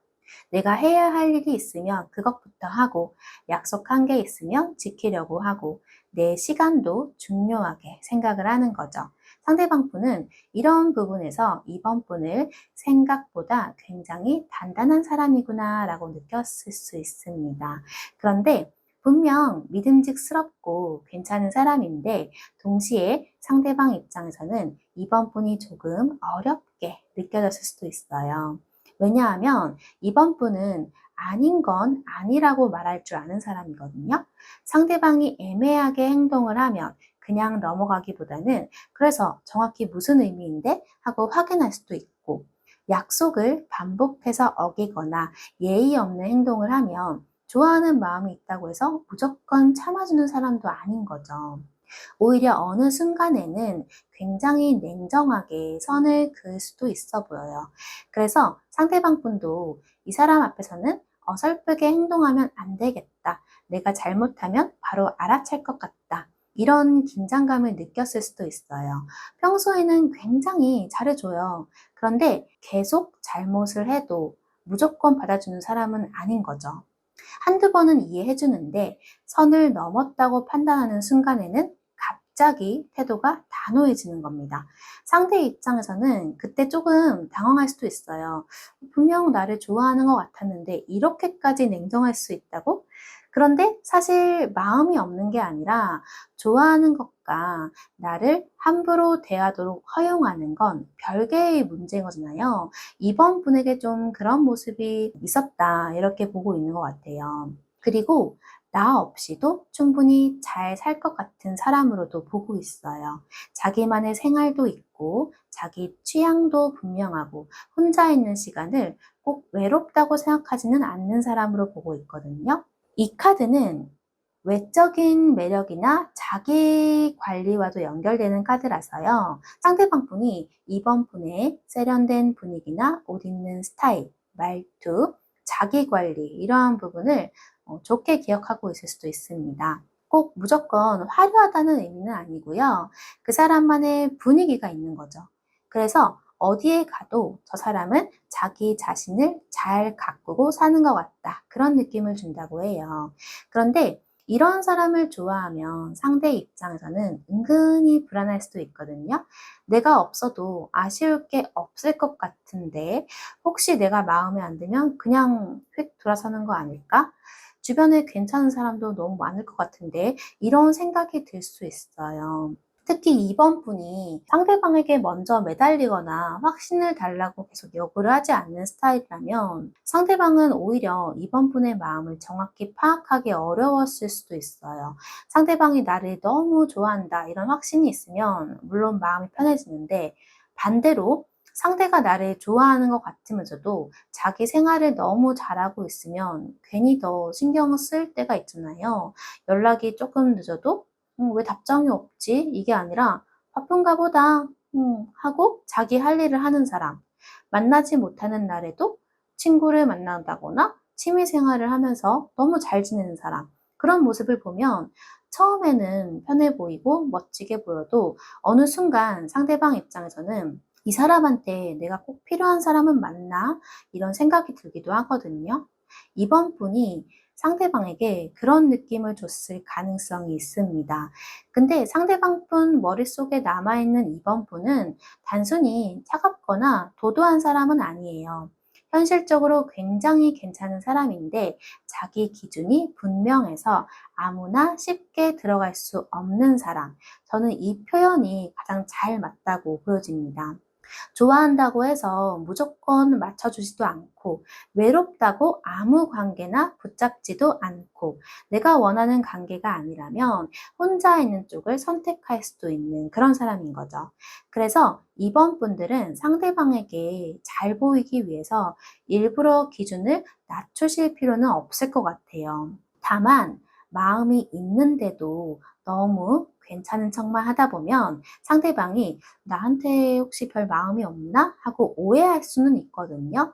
내가 해야 할 일이 있으면 그것부터 하고 약속한 게 있으면 지키려고 하고 내 시간도 중요하게 생각을 하는 거죠. 상대방 분은 이런 부분에서 이번 분을 생각보다 굉장히 단단한 사람이구나 라고 느꼈을 수 있습니다. 그런데 분명 믿음직스럽고 괜찮은 사람인데 동시에 상대방 입장에서는 이번 분이 조금 어렵게 느껴졌을 수도 있어요. 왜냐하면 이번 분은 아닌 건 아니라고 말할 줄 아는 사람이거든요. 상대방이 애매하게 행동을 하면 그냥 넘어가기보다는 그래서 정확히 무슨 의미인데? 하고 확인할 수도 있고, 약속을 반복해서 어기거나 예의 없는 행동을 하면 좋아하는 마음이 있다고 해서 무조건 참아주는 사람도 아닌 거죠. 오히려 어느 순간에는 굉장히 냉정하게 선을 그을 수도 있어 보여요. 그래서 상대방 분도 이 사람 앞에서는 어설프게 행동하면 안 되겠다. 내가 잘못하면 바로 알아챌 것 같다. 이런 긴장감을 느꼈을 수도 있어요. 평소에는 굉장히 잘해줘요. 그런데 계속 잘못을 해도 무조건 받아주는 사람은 아닌 거죠. 한두 번은 이해해주는데 선을 넘었다고 판단하는 순간에는 갑자기 태도가 단호해지는 겁니다. 상대 입장에서는 그때 조금 당황할 수도 있어요. 분명 나를 좋아하는 것 같았는데 이렇게까지 냉정할 수 있다고? 그런데 사실 마음이 없는 게 아니라 좋아하는 것과 나를 함부로 대하도록 허용하는 건 별개의 문제인 거잖아요. 이번 분에게 좀 그런 모습이 있었다, 이렇게 보고 있는 것 같아요. 그리고 나 없이도 충분히 잘 살 것 같은 사람으로도 보고 있어요. 자기만의 생활도 있고, 자기 취향도 분명하고, 혼자 있는 시간을 꼭 외롭다고 생각하지는 않는 사람으로 보고 있거든요. 이 카드는 외적인 매력이나 자기 관리와도 연결되는 카드라서요. 상대방 분이 이번 분의 세련된 분위기나 옷 입는 스타일, 말투, 자기 관리 이러한 부분을 좋게 기억하고 있을 수도 있습니다. 꼭 무조건 화려하다는 의미는 아니고요. 그 사람만의 분위기가 있는 거죠. 그래서 어디에 가도 저 사람은 자기 자신을 잘 가꾸고 사는 것 같다. 그런 느낌을 준다고 해요. 그런데 이런 사람을 좋아하면 상대 입장에서는 은근히 불안할 수도 있거든요. 내가 없어도 아쉬울 게 없을 것 같은데 혹시 내가 마음에 안 들면 그냥 휙 돌아서는 거 아닐까? 주변에 괜찮은 사람도 너무 많을 것 같은데 이런 생각이 들 수 있어요. 특히 2번 분이 상대방에게 먼저 매달리거나 확신을 달라고 계속 요구를 하지 않는 스타일이라면 상대방은 오히려 2번 분의 마음을 정확히 파악하기 어려웠을 수도 있어요. 상대방이 나를 너무 좋아한다 이런 확신이 있으면 물론 마음이 편해지는데 반대로 상대가 나를 좋아하는 것 같으면서도 자기 생활을 너무 잘하고 있으면 괜히 더 신경을 쓸 때가 있잖아요. 연락이 조금 늦어도 왜 답장이 없지? 이게 아니라 바쁜가 보다. 하고 자기 할 일을 하는 사람. 만나지 못하는 날에도 친구를 만난다거나 취미 생활을 하면서 너무 잘 지내는 사람. 그런 모습을 보면 처음에는 편해 보이고 멋지게 보여도 어느 순간 상대방 입장에서는 이 사람한테 내가 꼭 필요한 사람은 맞나? 이런 생각이 들기도 하거든요. 이번 분이 상대방에게 그런 느낌을 줬을 가능성이 있습니다. 근데 상대방 분 머릿속에 남아있는 이번 분은 단순히 차갑거나 도도한 사람은 아니에요. 현실적으로 굉장히 괜찮은 사람인데 자기 기준이 분명해서 아무나 쉽게 들어갈 수 없는 사람. 저는 이 표현이 가장 잘 맞다고 보여집니다. 좋아한다고 해서 무조건 맞춰주지도 않고 외롭다고 아무 관계나 붙잡지도 않고 내가 원하는 관계가 아니라면 혼자 있는 쪽을 선택할 수도 있는 그런 사람인 거죠. 그래서 이번 분들은 상대방에게 잘 보이기 위해서 일부러 기준을 낮추실 필요는 없을 것 같아요. 다만 마음이 있는데도 너무 괜찮은 척만 하다 보면 상대방이 나한테 혹시 별 마음이 없나? 하고 오해할 수는 있거든요.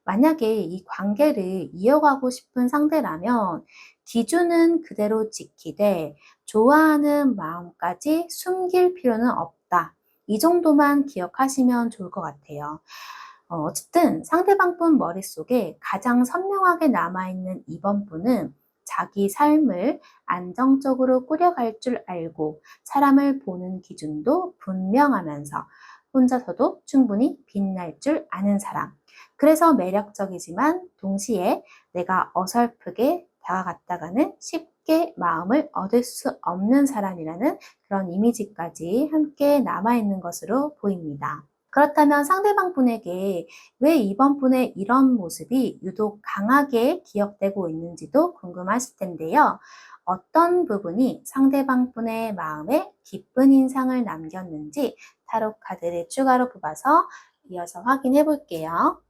만약에 이 관계를 이어가고 싶은 상대라면 기준은 그대로 지키되 좋아하는 마음까지 숨길 필요는 없다. 이 정도만 기억하시면 좋을 것 같아요. 어쨌든 상대방 분 머릿속에 가장 선명하게 남아있는 이번 분은 자기 삶을 안정적으로 꾸려갈 줄 알고 사람을 보는 기준도 분명하면서 혼자서도 충분히 빛날 줄 아는 사람. 그래서 매력적이지만 동시에 내가 어설프게 다가갔다가는 쉽게 마음을 얻을 수 없는 사람이라는 그런 이미지까지 함께 남아있는 것으로 보입니다. 그렇다면 상대방 분에게 왜 이번 분의 이런 모습이 유독 강하게 기억되고 있는지도 궁금하실 텐데요. 어떤 부분이 상대방 분의 마음에 깊은 인상을 남겼는지 타로 카드를 추가로 뽑아서 이어서 확인해 볼게요.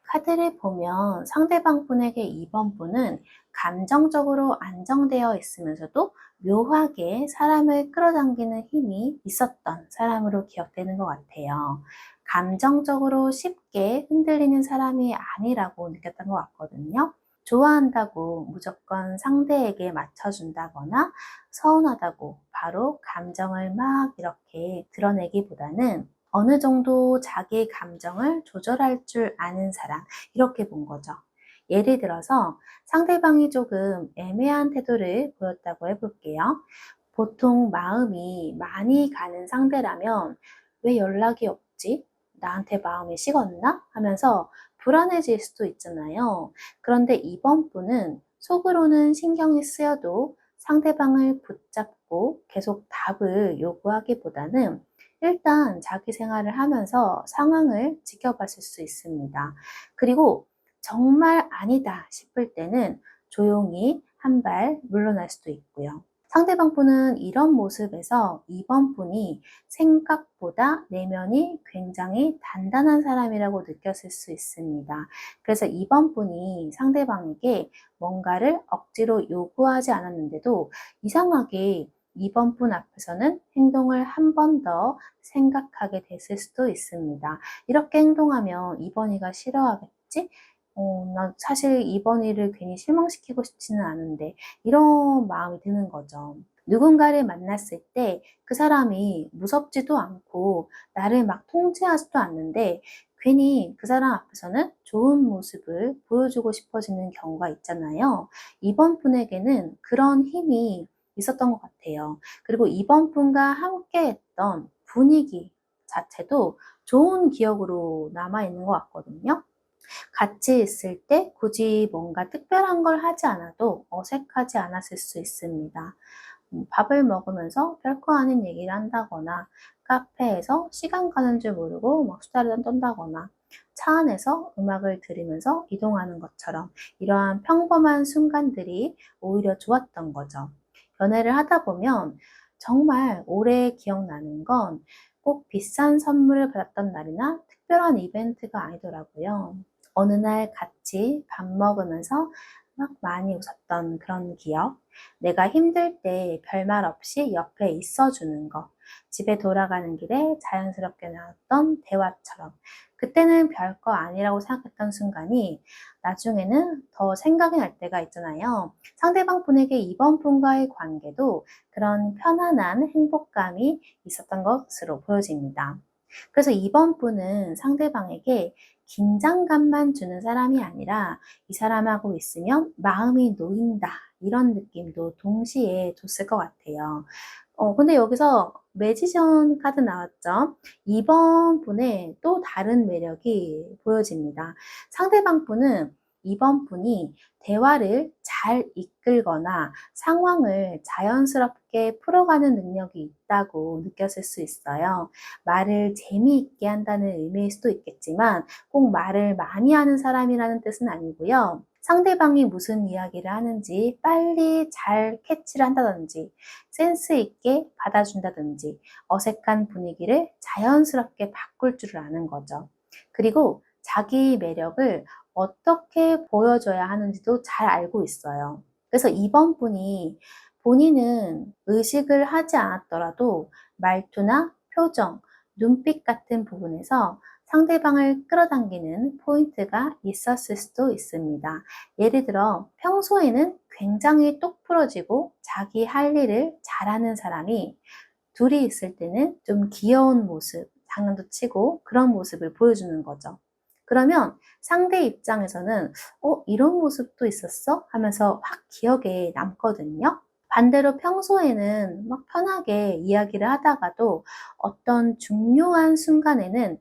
카드를 보면 상대방 분에게 이번 분은 감정적으로 안정되어 있으면서도 묘하게 사람을 끌어당기는 힘이 있었던 사람으로 기억되는 것 같아요. 감정적으로 쉽게 흔들리는 사람이 아니라고 느꼈던 것 같거든요. 좋아한다고 무조건 상대에게 맞춰준다거나 서운하다고 바로 감정을 막 이렇게 드러내기보다는 어느 정도 자기 감정을 조절할 줄 아는 사람, 이렇게 본 거죠. 예를 들어서 상대방이 조금 애매한 태도를 보였다고 해볼게요. 보통 마음이 많이 가는 상대라면 왜 연락이 없지? 나한테 마음이 식었나? 하면서 불안해질 수도 있잖아요. 그런데 이번 분은 속으로는 신경이 쓰여도 상대방을 붙잡고 계속 답을 요구하기보다는 일단 자기 생활을 하면서 상황을 지켜봤을 수 있습니다. 그리고 정말 아니다 싶을 때는 조용히 한 발 물러날 수도 있고요. 상대방 분은 이런 모습에서 이번 분이 생각보다 내면이 굉장히 단단한 사람이라고 느꼈을 수 있습니다. 그래서 이번 분이 상대방에게 뭔가를 억지로 요구하지 않았는데도 이상하게 이번 분 앞에서는 행동을 한 번 더 생각하게 됐을 수도 있습니다. 이렇게 행동하면 이번이가 싫어하겠지? 나 사실 이번이를 괜히 실망시키고 싶지는 않은데 이런 마음이 드는 거죠. 누군가를 만났을 때 그 사람이 무섭지도 않고 나를 막 통제하지도 않는데 괜히 그 사람 앞에서는 좋은 모습을 보여주고 싶어지는 경우가 있잖아요. 이번 분에게는 그런 힘이 있었던 것 같아요. 그리고 이번 분과 함께 했던 분위기 자체도 좋은 기억으로 남아있는 것 같거든요. 같이 있을 때 굳이 뭔가 특별한 걸 하지 않아도 어색하지 않았을 수 있습니다. 밥을 먹으면서 별거 아닌 얘기를 한다거나 카페에서 시간 가는 줄 모르고 막 수다를 떤다거나 차 안에서 음악을 들으면서 이동하는 것처럼 이러한 평범한 순간들이 오히려 좋았던 거죠. 연애를 하다 보면 정말 오래 기억나는 건 꼭 비싼 선물을 받았던 날이나 특별한 이벤트가 아니더라고요. 어느 날 같이 밥 먹으면서 막 많이 웃었던 그런 기억, 내가 힘들 때 별말 없이 옆에 있어주는 거, 집에 돌아가는 길에 자연스럽게 나왔던 대화처럼 그때는 별거 아니라고 생각했던 순간이 나중에는 더 생각이 날 때가 있잖아요. 상대방 분에게 이번 분과의 관계도 그런 편안한 행복감이 있었던 것으로 보여집니다. 그래서 이번 분은 상대방에게 긴장감만 주는 사람이 아니라 이 사람하고 있으면 마음이 놓인다. 이런 느낌도 동시에 줬을 것 같아요. 근데 여기서 매지션 카드 나왔죠? 이번 분의 또 다른 매력이 보여집니다. 상대방 분은 이번 분이 대화를 잘 이끌거나 상황을 자연스럽게 풀어가는 능력이 있다고 느꼈을 수 있어요. 말을 재미있게 한다는 의미일 수도 있겠지만 꼭 말을 많이 하는 사람이라는 뜻은 아니고요. 상대방이 무슨 이야기를 하는지 빨리 잘 캐치를 한다든지 센스 있게 받아준다든지 어색한 분위기를 자연스럽게 바꿀 줄을 아는 거죠. 그리고 자기 매력을 어떻게 보여줘야 하는지도 잘 알고 있어요. 그래서 이번 분이 본인은 의식을 하지 않았더라도 말투나 표정, 눈빛 같은 부분에서 상대방을 끌어당기는 포인트가 있었을 수도 있습니다. 예를 들어 평소에는 굉장히 똑부러지고 자기 할 일을 잘하는 사람이 둘이 있을 때는 좀 귀여운 모습, 장난도 치고 그런 모습을 보여주는 거죠. 그러면 상대 입장에서는 이런 모습도 있었어? 하면서 확 기억에 남거든요. 반대로 평소에는 막 편하게 이야기를 하다가도 어떤 중요한 순간에는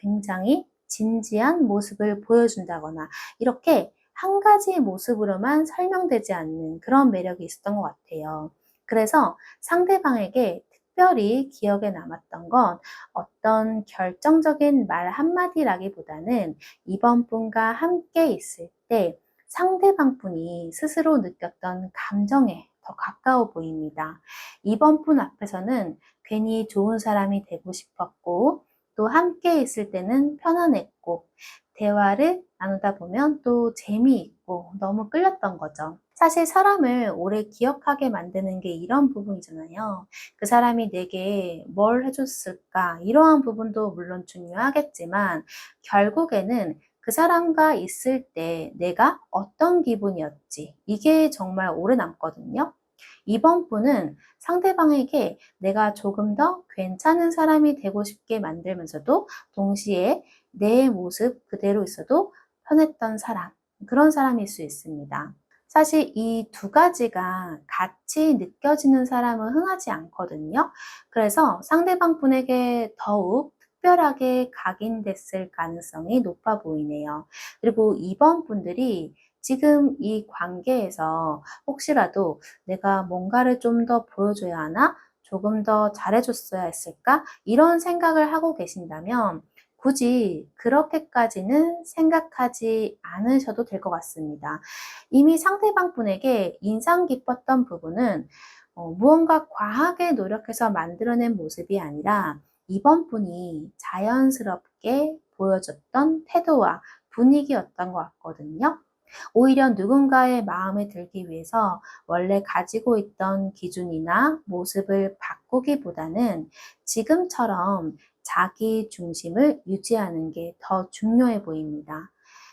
굉장히 진지한 모습을 보여준다거나 이렇게 한 가지 모습으로만 설명되지 않는 그런 매력이 있었던 것 같아요. 그래서 상대방에게 특별히 기억에 남았던 건 어떤 결정적인 말 한마디라기보다는 이번 분과 함께 있을 때 상대방 분이 스스로 느꼈던 감정에 더 가까워 보입니다. 이번 분 앞에서는 괜히 좋은 사람이 되고 싶었고, 또 함께 있을 때는 편안했고, 대화를 나누다 보면 또 재미있고 너무 끌렸던 거죠. 사실 사람을 오래 기억하게 만드는 게 이런 부분이잖아요. 그 사람이 내게 뭘 해줬을까? 이러한 부분도 물론 중요하겠지만, 결국에는 그 사람과 있을 때 내가 어떤 기분이었지? 이게 정말 오래 남거든요. 이번 분은 상대방에게 내가 조금 더 괜찮은 사람이 되고 싶게 만들면서도 동시에 내 모습 그대로 있어도 편했던 사람, 그런 사람일 수 있습니다. 사실 이 두 가지가 같이 느껴지는 사람은 흔하지 않거든요. 그래서 상대방 분에게 더욱 특별하게 각인됐을 가능성이 높아 보이네요. 그리고 이번 분들이 지금 이 관계에서 혹시라도 내가 뭔가를 좀 더 보여줘야 하나? 조금 더 잘해줬어야 했을까? 이런 생각을 하고 계신다면 굳이 그렇게까지는 생각하지 않으셔도 될 것 같습니다. 이미 상대방 분에게 인상 깊었던 부분은 무언가 과하게 노력해서 만들어낸 모습이 아니라 이번 분이 자연스럽게 보여줬던 태도와 분위기였던 것 같거든요. 오히려 누군가의 마음에 들기 위해서 원래 가지고 있던 기준이나 모습을 바꾸기보다는 지금처럼 자기 중심을 유지하는 게 더 중요해 보입니다.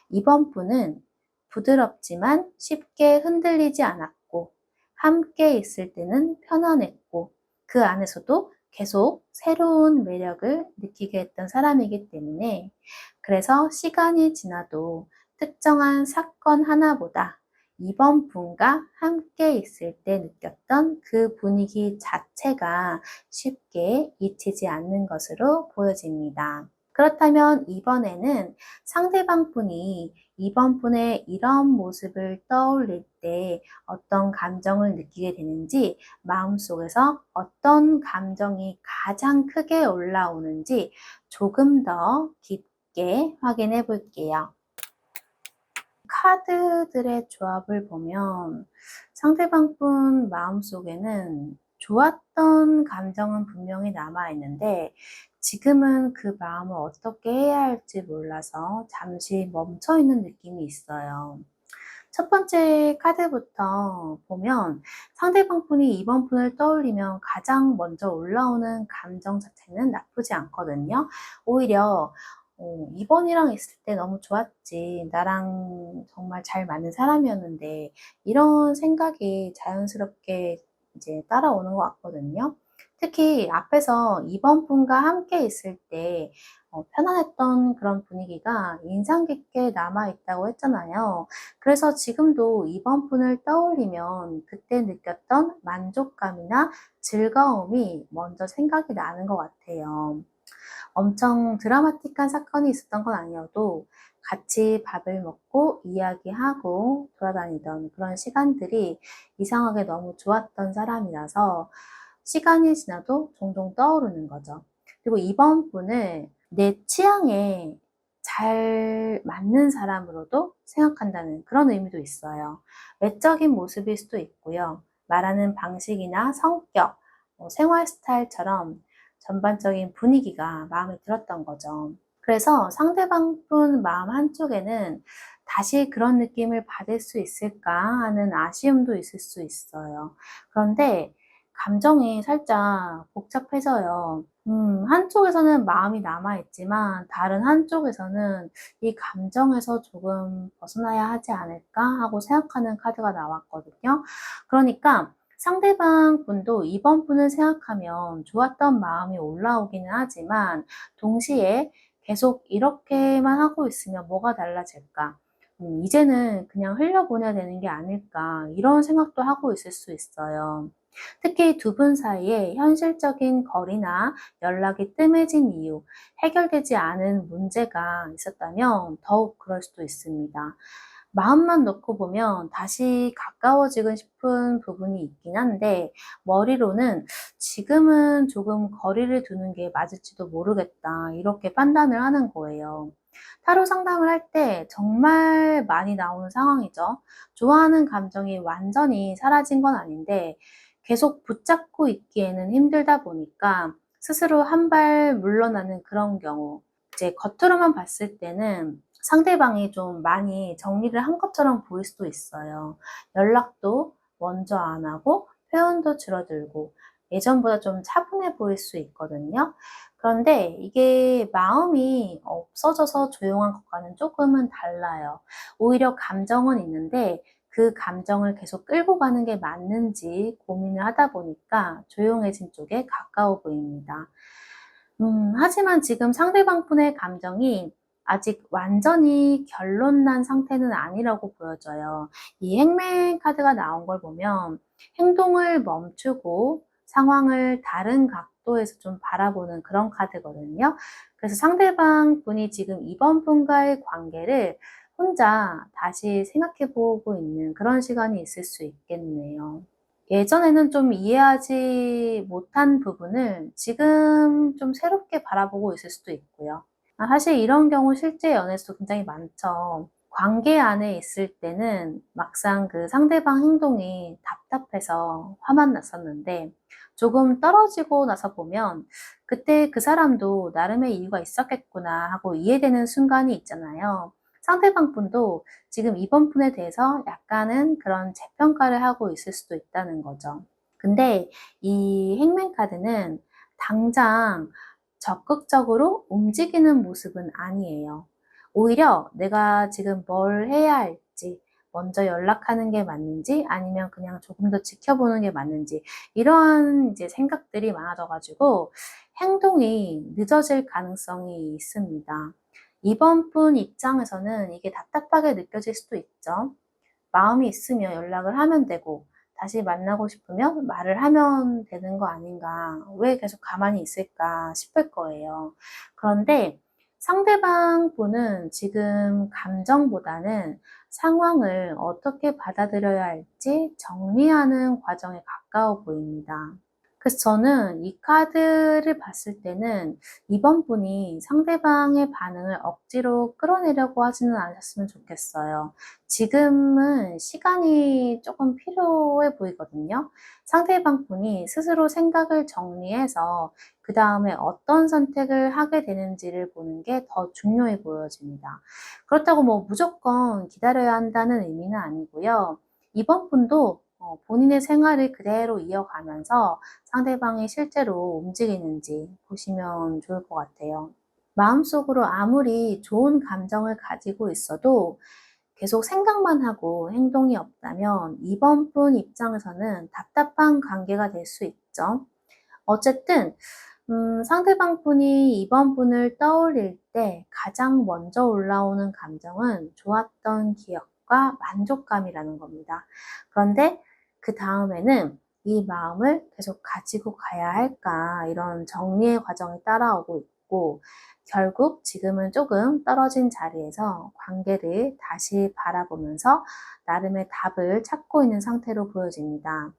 이번 분은 부드럽지만 쉽게 흔들리지 않았고, 함께 있을 때는 편안했고, 그 안에서도 계속 새로운 매력을 느끼게 했던 사람이기 때문에, 그래서 시간이 지나도 특정한 사건 하나보다 이번 분과 함께 있을 때 느꼈던 그 분위기 자체가 쉽게 잊히지 않는 것으로 보여집니다. 그렇다면 이번에는 상대방 분이 이번 분의 이런 모습을 떠올릴 때 어떤 감정을 느끼게 되는지, 마음속에서 어떤 감정이 가장 크게 올라오는지 조금 더 깊게 확인해 볼게요. 카드들의 조합을 보면 상대방 분 마음속에는 좋았던 감정은 분명히 남아있는데 지금은 그 마음을 어떻게 해야 할지 몰라서 잠시 멈춰있는 느낌이 있어요. 첫 번째 카드부터 보면 상대방 분이 이번 분을 떠올리면 가장 먼저 올라오는 감정 자체는 나쁘지 않거든요. 오히려 2번이랑 있을 때 너무 좋았지. 나랑 정말 잘 맞는 사람이었는데 이런 생각이 자연스럽게 이제 따라오는 것 같거든요. 특히 앞에서 2번 분과 함께 있을 때 편안했던 그런 분위기가 인상 깊게 남아있다고 했잖아요. 그래서 지금도 2번 분을 떠올리면 그때 느꼈던 만족감이나 즐거움이 먼저 생각이 나는 것 같아요. 엄청 드라마틱한 사건이 있었던 건 아니어도 같이 밥을 먹고 이야기하고 돌아다니던 그런 시간들이 이상하게 너무 좋았던 사람이라서 시간이 지나도 종종 떠오르는 거죠. 그리고 이번 분을 내 취향에 잘 맞는 사람으로도 생각한다는 그런 의미도 있어요. 외적인 모습일 수도 있고요. 말하는 방식이나 성격, 생활 스타일처럼 전반적인 분위기가 마음에 들었던 거죠. 그래서 상대방 분 마음 한쪽에는 다시 그런 느낌을 받을 수 있을까 하는 아쉬움도 있을 수 있어요. 그런데 감정이 살짝 복잡해져요. 한쪽에서는 마음이 남아있지만 다른 한쪽에서는 이 감정에서 조금 벗어나야 하지 않을까 하고 생각하는 카드가 나왔거든요. 그러니까 상대방 분도 이번 분을 생각하면 좋았던 마음이 올라오기는 하지만 동시에 계속 이렇게만 하고 있으면 뭐가 달라질까? 이제는 그냥 흘려보내야 되는 게 아닐까? 이런 생각도 하고 있을 수 있어요. 특히 두 분 사이에 현실적인 거리나 연락이 뜸해진 이유, 해결되지 않은 문제가 있었다면 더욱 그럴 수도 있습니다. 마음만 놓고 보면 다시 가까워지고 싶은 부분이 있긴 한데, 머리로는 지금은 조금 거리를 두는 게 맞을지도 모르겠다, 이렇게 판단을 하는 거예요. 타로 상담을 할 때 정말 많이 나오는 상황이죠. 좋아하는 감정이 완전히 사라진 건 아닌데, 계속 붙잡고 있기에는 힘들다 보니까 스스로 한 발 물러나는 그런 경우. 이제 겉으로만 봤을 때는 상대방이 좀 많이 정리를 한 것처럼 보일 수도 있어요. 연락도 먼저 안 하고 표현도 줄어들고 예전보다 좀 차분해 보일 수 있거든요. 그런데 이게 마음이 없어져서 조용한 것과는 조금은 달라요. 오히려 감정은 있는데 그 감정을 계속 끌고 가는 게 맞는지 고민을 하다 보니까 조용해진 쪽에 가까워 보입니다. 하지만 지금 상대방 분의 감정이 아직 완전히 결론난 상태는 아니라고 보여져요. 이 행맨 카드가 나온 걸 보면 행동을 멈추고 상황을 다른 각도에서 좀 바라보는 그런 카드거든요. 그래서 상대방 분이 지금 이번 분과의 관계를 혼자 다시 생각해 보고 있는 그런 시간이 있을 수 있겠네요. 예전에는 좀 이해하지 못한 부분을 지금 좀 새롭게 바라보고 있을 수도 있고요. 사실 이런 경우 실제 연애에서도 굉장히 많죠. 관계 안에 있을 때는 막상 그 상대방 행동이 답답해서 화만 났었는데 조금 떨어지고 나서 보면 그때 그 사람도 나름의 이유가 있었겠구나 하고 이해되는 순간이 있잖아요. 상대방 분도 지금 이번 분에 대해서 약간은 그런 재평가를 하고 있을 수도 있다는 거죠. 근데 이 행맨 카드는 당장 적극적으로 움직이는 모습은 아니에요. 오히려 내가 지금 뭘 해야 할지, 먼저 연락하는 게 맞는지, 아니면 그냥 조금 더 지켜보는 게 맞는지, 이러한 이제 생각들이 많아져가지고 행동이 늦어질 가능성이 있습니다. 이번 분 입장에서는 이게 답답하게 느껴질 수도 있죠. 마음이 있으면 연락을 하면 되고, 다시 만나고 싶으면 말을 하면 되는 거 아닌가, 왜 계속 가만히 있을까 싶을 거예요. 그런데 상대방 분은 지금 감정보다는 상황을 어떻게 받아들여야 할지 정리하는 과정에 가까워 보입니다. 그래서 저는 이 카드를 봤을 때는 이번 분이 상대방의 반응을 억지로 끌어내려고 하지는 않으셨으면 좋겠어요. 지금은 시간이 조금 필요해 보이거든요. 상대방 분이 스스로 생각을 정리해서 그 다음에 어떤 선택을 하게 되는지를 보는 게 더 중요해 보여집니다. 그렇다고 뭐 무조건 기다려야 한다는 의미는 아니고요. 이번 분도 본인의 생활을 그대로 이어가면서 상대방이 실제로 움직이는지 보시면 좋을 것 같아요. 마음속으로 아무리 좋은 감정을 가지고 있어도 계속 생각만 하고 행동이 없다면 이번 분 입장에서는 답답한 관계가 될 수 있죠. 어쨌든 상대방 분이 이번 분을 떠올릴 때 가장 먼저 올라오는 감정은 좋았던 기억과 만족감이라는 겁니다. 그런데 그 다음에는 이 마음을 계속 가지고 가야 할까, 이런 정리의 과정이 따라오고 있고, 결국 지금은 조금 떨어진 자리에서 관계를 다시 바라보면서 나름의 답을 찾고 있는 상태로 보여집니다.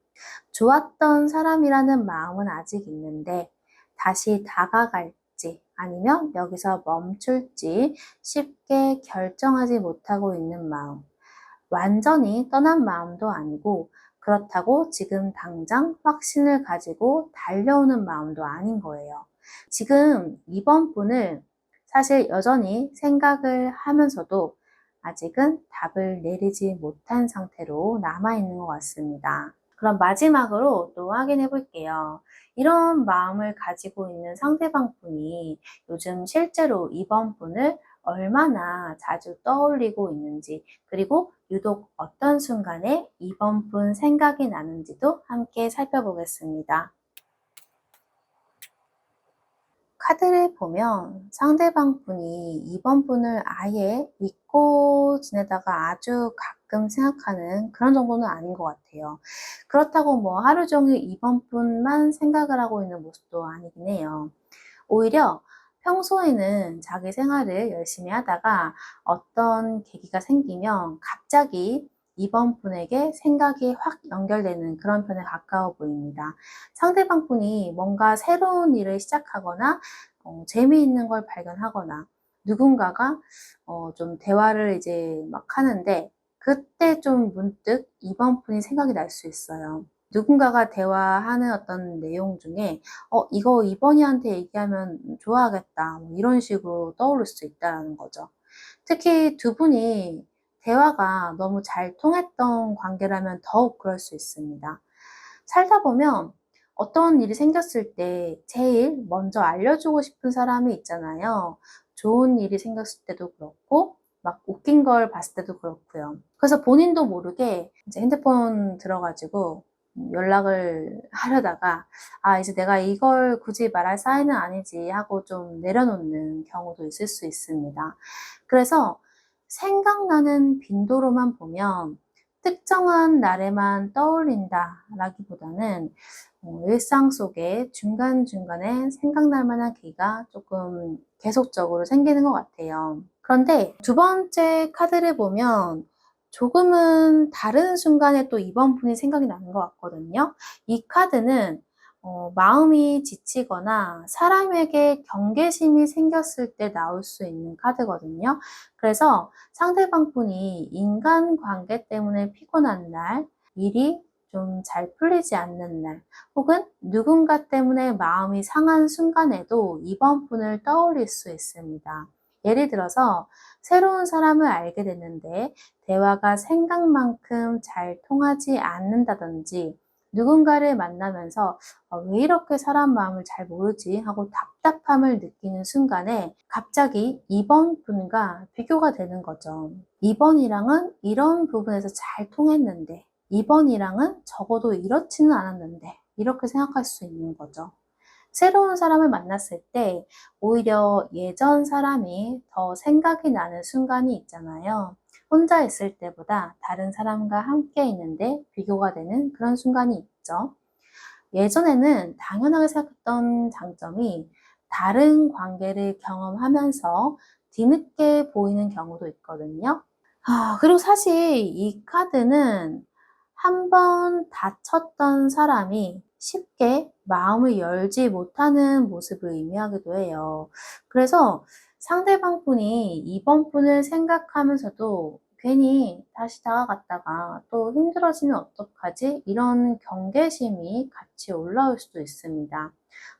좋았던 사람이라는 마음은 아직 있는데 다시 다가갈지 아니면 여기서 멈출지 쉽게 결정하지 못하고 있는 마음. 완전히 떠난 마음도 아니고 그렇다고 지금 당장 확신을 가지고 달려오는 마음도 아닌 거예요. 지금 이번 분을 사실 여전히 생각을 하면서도 아직은 답을 내리지 못한 상태로 남아있는 것 같습니다. 그럼 마지막으로 또 확인해 볼게요. 이런 마음을 가지고 있는 상대방 분이 요즘 실제로 이번 분을 얼마나 자주 떠올리고 있는지, 그리고 유독 어떤 순간에 이번 분 생각이 나는지도 함께 살펴보겠습니다. 카드를 보면 상대방 분이 이번 분을 아예 잊고 지내다가 아주 가끔 생각하는 그런 정도는 아닌 것 같아요. 그렇다고 뭐 하루 종일 이번 분만 생각을 하고 있는 모습도 아니긴 해요. 오히려 평소에는 자기 생활을 열심히 하다가 어떤 계기가 생기면 갑자기 이번 분에게 생각이 확 연결되는 그런 편에 가까워 보입니다. 상대방 분이 뭔가 새로운 일을 시작하거나 재미있는 걸 발견하거나 누군가가 좀 대화를 이제 막 하는데 그때 좀 문득 이번 분이 생각이 날 수 있어요. 누군가가 대화하는 어떤 내용 중에 이거 이번이한테 얘기하면 좋아하겠다. 뭐 이런 식으로 떠오를 수 있다는 거죠. 특히 두 분이 대화가 너무 잘 통했던 관계라면 더욱 그럴 수 있습니다. 살다 보면 어떤 일이 생겼을 때 제일 먼저 알려주고 싶은 사람이 있잖아요. 좋은 일이 생겼을 때도 그렇고, 막 웃긴 걸 봤을 때도 그렇고요. 그래서 본인도 모르게 이제 핸드폰 들어가지고 연락을 하려다가, 이제 내가 이걸 굳이 말할 사이는 아니지 하고 좀 내려놓는 경우도 있을 수 있습니다. 그래서 생각나는 빈도로만 보면 특정한 날에만 떠올린다라기보다는 일상 속에 중간중간에 생각날 만한 계기가 조금 계속적으로 생기는 것 같아요. 그런데 두 번째 카드를 보면 조금은 다른 순간에 또 이번 분이 생각이 나는 것 같거든요. 이 카드는 마음이 지치거나 사람에게 경계심이 생겼을 때 나올 수 있는 카드거든요. 그래서 상대방 분이 인간관계 때문에 피곤한 날, 일이 좀 잘 풀리지 않는 날, 혹은 누군가 때문에 마음이 상한 순간에도 이번 분을 떠올릴 수 있습니다. 예를 들어서 새로운 사람을 알게 됐는데 대화가 생각만큼 잘 통하지 않는다든지 누군가를 만나면서 왜 이렇게 사람 마음을 잘 모르지 하고 답답함을 느끼는 순간에 갑자기 2번 분과 비교가 되는 거죠. 2번이랑은 이런 부분에서 잘 통했는데 2번이랑은 적어도 이렇지는 않았는데 이렇게 생각할 수 있는 거죠. 새로운 사람을 만났을 때 오히려 예전 사람이 더 생각이 나는 순간이 있잖아요. 혼자 있을 때보다 다른 사람과 함께 있는데 비교가 되는 그런 순간이 있죠. 예전에는 당연하게 생각했던 장점이 다른 관계를 경험하면서 뒤늦게 보이는 경우도 있거든요. 그리고 사실 이 카드는 한 번 다쳤던 사람이 쉽게 마음을 열지 못하는 모습을 의미하기도 해요. 그래서 상대방 분이 이번 분을 생각하면서도 괜히 다시 다가갔다가 또 힘들어지면 어떡하지? 이런 경계심이 같이 올라올 수도 있습니다.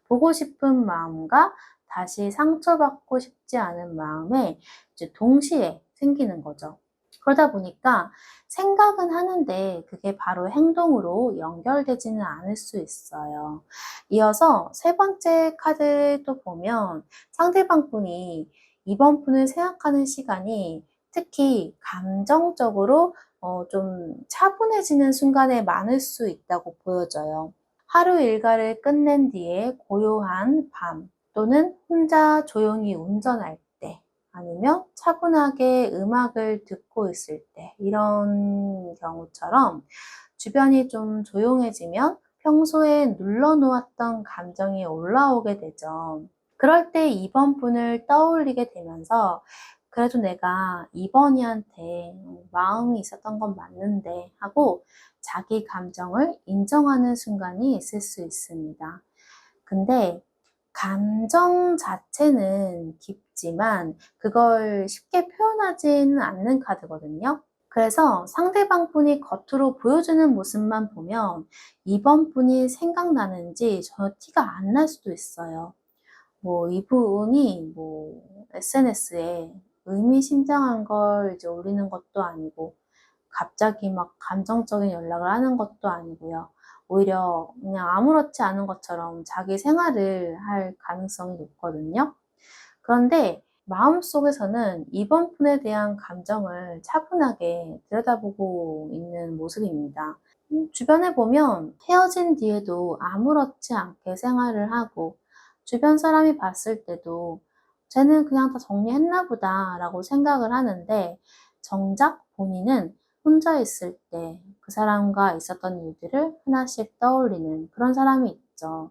보고 싶은 마음과 다시 상처받고 싶지 않은 마음에 이제 동시에 생기는 거죠. 그러다 보니까 생각은 하는데 그게 바로 행동으로 연결되지는 않을 수 있어요. 이어서 세 번째 카드를 또 보면 상대방 분이 이번 분을 생각하는 시간이 특히 감정적으로 좀 차분해지는 순간에 많을 수 있다고 보여져요. 하루 일과를 끝낸 뒤에 고요한 밤 또는 혼자 조용히 운전할 때 아니면 차분하게 음악을 듣고 있을 때 이런 경우처럼 주변이 좀 조용해지면 평소에 눌러놓았던 감정이 올라오게 되죠. 그럴 때 2번 분을 떠올리게 되면서 그래도 내가 2번이한테 마음이 있었던 건 맞는데 하고 자기 감정을 인정하는 순간이 있을 수 있습니다. 근데 감정 자체는 깊지만 그걸 쉽게 표현하지는 않는 카드거든요. 그래서 상대방 분이 겉으로 보여주는 모습만 보면 이번 분이 생각나는지 전혀 티가 안 날 수도 있어요. 뭐 이분이 뭐 SNS에 의미심장한 걸 이제 올리는 것도 아니고 갑자기 막 감정적인 연락을 하는 것도 아니고요. 오히려 그냥 아무렇지 않은 것처럼 자기 생활을 할 가능성이 높거든요. 그런데 마음속에서는 이번 분에 대한 감정을 차분하게 들여다보고 있는 모습입니다. 주변에 보면 헤어진 뒤에도 아무렇지 않게 생활을 하고 주변 사람이 봤을 때도 쟤는 그냥 다 정리했나 보다 라고 생각을 하는데 정작 본인은 혼자 있을 때 그 사람과 있었던 일들을 하나씩 떠올리는 그런 사람이 있죠.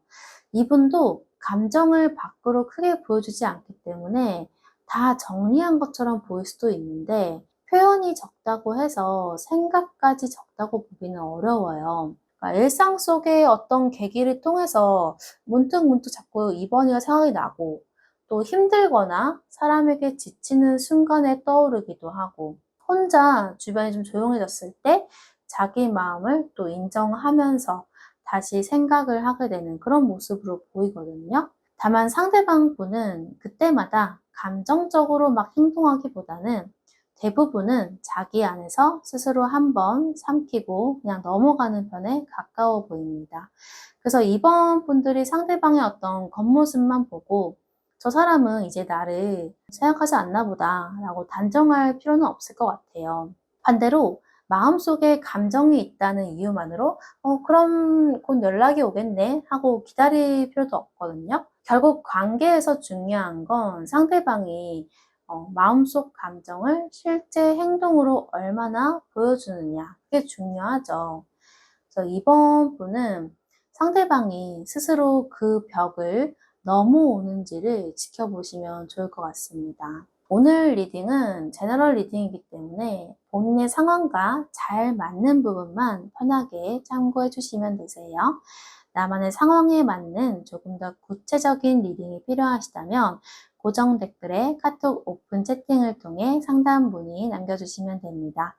이분도 감정을 밖으로 크게 보여주지 않기 때문에 다 정리한 것처럼 보일 수도 있는데 표현이 적다고 해서 생각까지 적다고 보기는 어려워요. 그러니까 일상 속의 어떤 계기를 통해서 문득문득 자꾸 이번이가 생각이 나고 또 힘들거나 사람에게 지치는 순간에 떠오르기도 하고 혼자 주변이 좀 조용해졌을 때 자기 마음을 또 인정하면서 다시 생각을 하게 되는 그런 모습으로 보이거든요. 다만 상대방 분은 그때마다 감정적으로 막 행동하기보다는 대부분은 자기 안에서 스스로 한번 삼키고 그냥 넘어가는 편에 가까워 보입니다. 그래서 이번 분들이 상대방의 어떤 겉모습만 보고 저 사람은 이제 나를 생각하지 않나 보다 라고 단정할 필요는 없을 것 같아요. 반대로 마음속에 감정이 있다는 이유만으로 그럼 곧 연락이 오겠네 하고 기다릴 필요도 없거든요. 결국 관계에서 중요한 건 상대방이 마음속 감정을 실제 행동으로 얼마나 보여주느냐 그게 중요하죠. 그래서 이번 분은 상대방이 스스로 그 벽을 넘어오는지를 지켜보시면 좋을 것 같습니다. 오늘 리딩은 제너럴 리딩이기 때문에 본인의 상황과 잘 맞는 부분만 편하게 참고해 주시면 되세요. 나만의 상황에 맞는 조금 더 구체적인 리딩이 필요하시다면 고정 댓글에 카톡 오픈 채팅을 통해 상담 문의 남겨주시면 됩니다.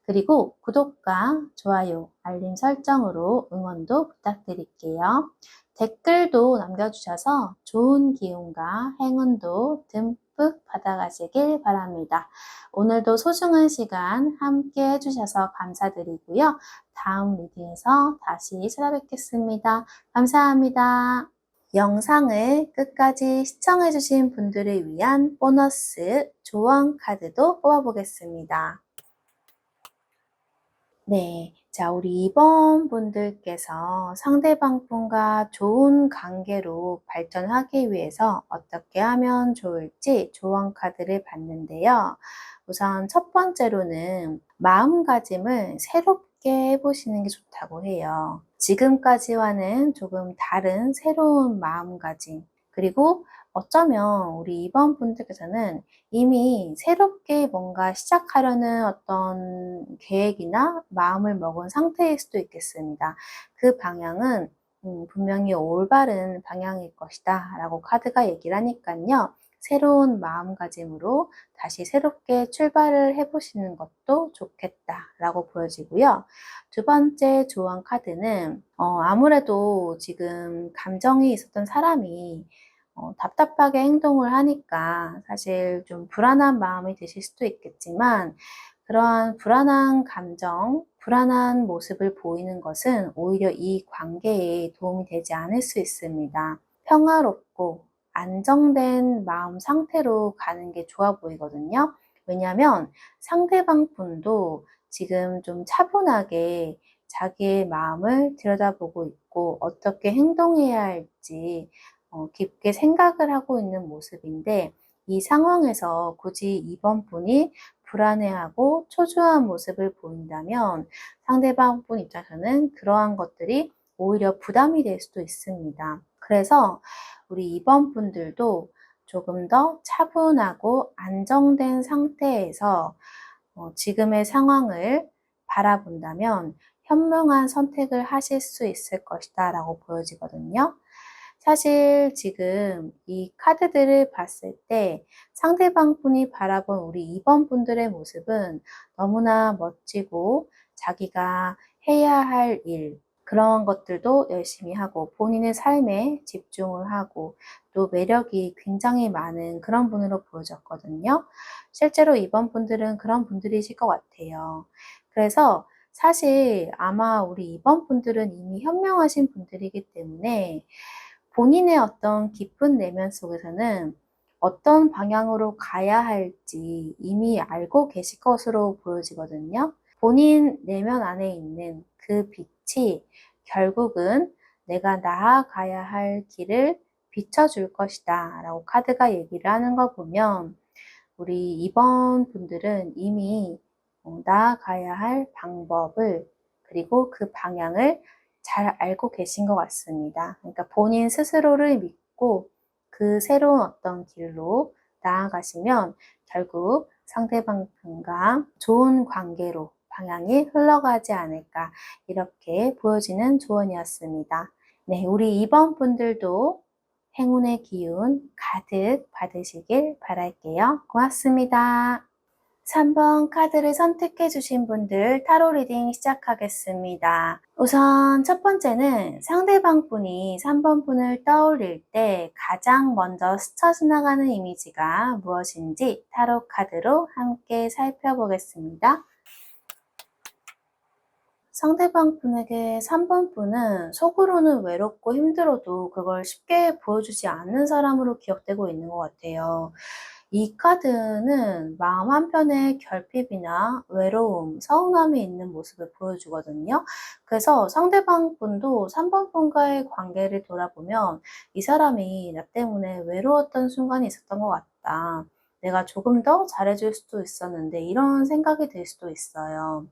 그리고 구독과 좋아요, 알림 설정으로 응원도 부탁드릴게요. 댓글도 남겨주셔서 좋은 기운과 행운도 듬뿍 받아가시길 바랍니다. 오늘도 소중한 시간 함께 해주셔서 감사드리고요. 다음 리딩에서 다시 찾아뵙겠습니다. 감사합니다. 영상을 끝까지 시청해주신 분들을 위한 보너스 조언 카드도 뽑아보겠습니다. 네, 자, 우리 2번 분들께서 상대방 분과 좋은 관계로 발전하기 위해서 어떻게 하면 좋을지 조언 카드를 봤는데요. 우선 첫 번째로는 마음가짐을 새롭게 해보시는 게 좋다고 해요. 지금까지와는 조금 다른 새로운 마음가짐, 그리고 어쩌면 우리 2번 분들께서는 이미 새롭게 뭔가 시작하려는 어떤 계획이나 마음을 먹은 상태일 수도 있겠습니다. 그 방향은 분명히 올바른 방향일 것이다 라고 카드가 얘기를 하니까요. 새로운 마음가짐으로 다시 새롭게 출발을 해보시는 것도 좋겠다 라고 보여지고요. 두 번째 조언 카드는 아무래도 지금 감정이 있었던 사람이 답답하게 행동을 하니까 사실 좀 불안한 마음이 드실 수도 있겠지만 그러한 불안한 감정, 불안한 모습을 보이는 것은 오히려 이 관계에 도움이 되지 않을 수 있습니다. 평화롭고 안정된 마음 상태로 가는 게 좋아 보이거든요. 왜냐하면 상대방 분도 지금 좀 차분하게 자기의 마음을 들여다보고 있고 어떻게 행동해야 할지 깊게 생각을 하고 있는 모습인데 이 상황에서 굳이 2번 분이 불안해하고 초조한 모습을 보인다면 상대방 분 입장에서는 그러한 것들이 오히려 부담이 될 수도 있습니다. 그래서 우리 2번 분들도 조금 더 차분하고 안정된 상태에서 지금의 상황을 바라본다면 현명한 선택을 하실 수 있을 것이다 라고 보여지거든요. 사실 지금 이 카드들을 봤을 때 상대방 분이 바라본 우리 2번 분들의 모습은 너무나 멋지고 자기가 해야 할 일, 그런 것들도 열심히 하고 본인의 삶에 집중을 하고 또 매력이 굉장히 많은 그런 분으로 보여졌거든요. 실제로 2번 분들은 그런 분들이실 것 같아요. 그래서 사실 아마 우리 2번 분들은 이미 현명하신 분들이기 때문에 본인의 어떤 깊은 내면 속에서는 어떤 방향으로 가야 할지 이미 알고 계실 것으로 보여지거든요. 본인 내면 안에 있는 그 빛이 결국은 내가 나아가야 할 길을 비춰줄 것이다 라고 카드가 얘기를 하는 걸 보면 우리 2번 분들은 이미 나아가야 할 방법을 그리고 그 방향을 잘 알고 계신 것 같습니다. 그러니까 본인 스스로를 믿고 그 새로운 어떤 길로 나아가시면 결국 상대방과 좋은 관계로 방향이 흘러가지 않을까 이렇게 보여지는 조언이었습니다. 네, 우리 2번 분들도 행운의 기운 가득 받으시길 바랄게요. 고맙습니다. 3번 카드를 선택해 주신 분들 타로 리딩 시작하겠습니다. 우선 첫 번째는 상대방 분이 3번 분을 떠올릴 때 가장 먼저 스쳐 지나가는 이미지가 무엇인지 타로 카드로 함께 살펴보겠습니다. 상대방 분에게 3번 분은 속으로는 외롭고 힘들어도 그걸 쉽게 보여주지 않는 사람으로 기억되고 있는 것 같아요. 이 카드는 마음 한편에 결핍이나 외로움, 서운함이 있는 모습을 보여주거든요. 그래서 상대방 분도 3번 분과의 관계를 돌아보면 이 사람이 나 때문에 외로웠던 순간이 있었던 것 같다. 내가 조금 더 잘해줄 수도 있었는데 이런 생각이 들 수도 있어요.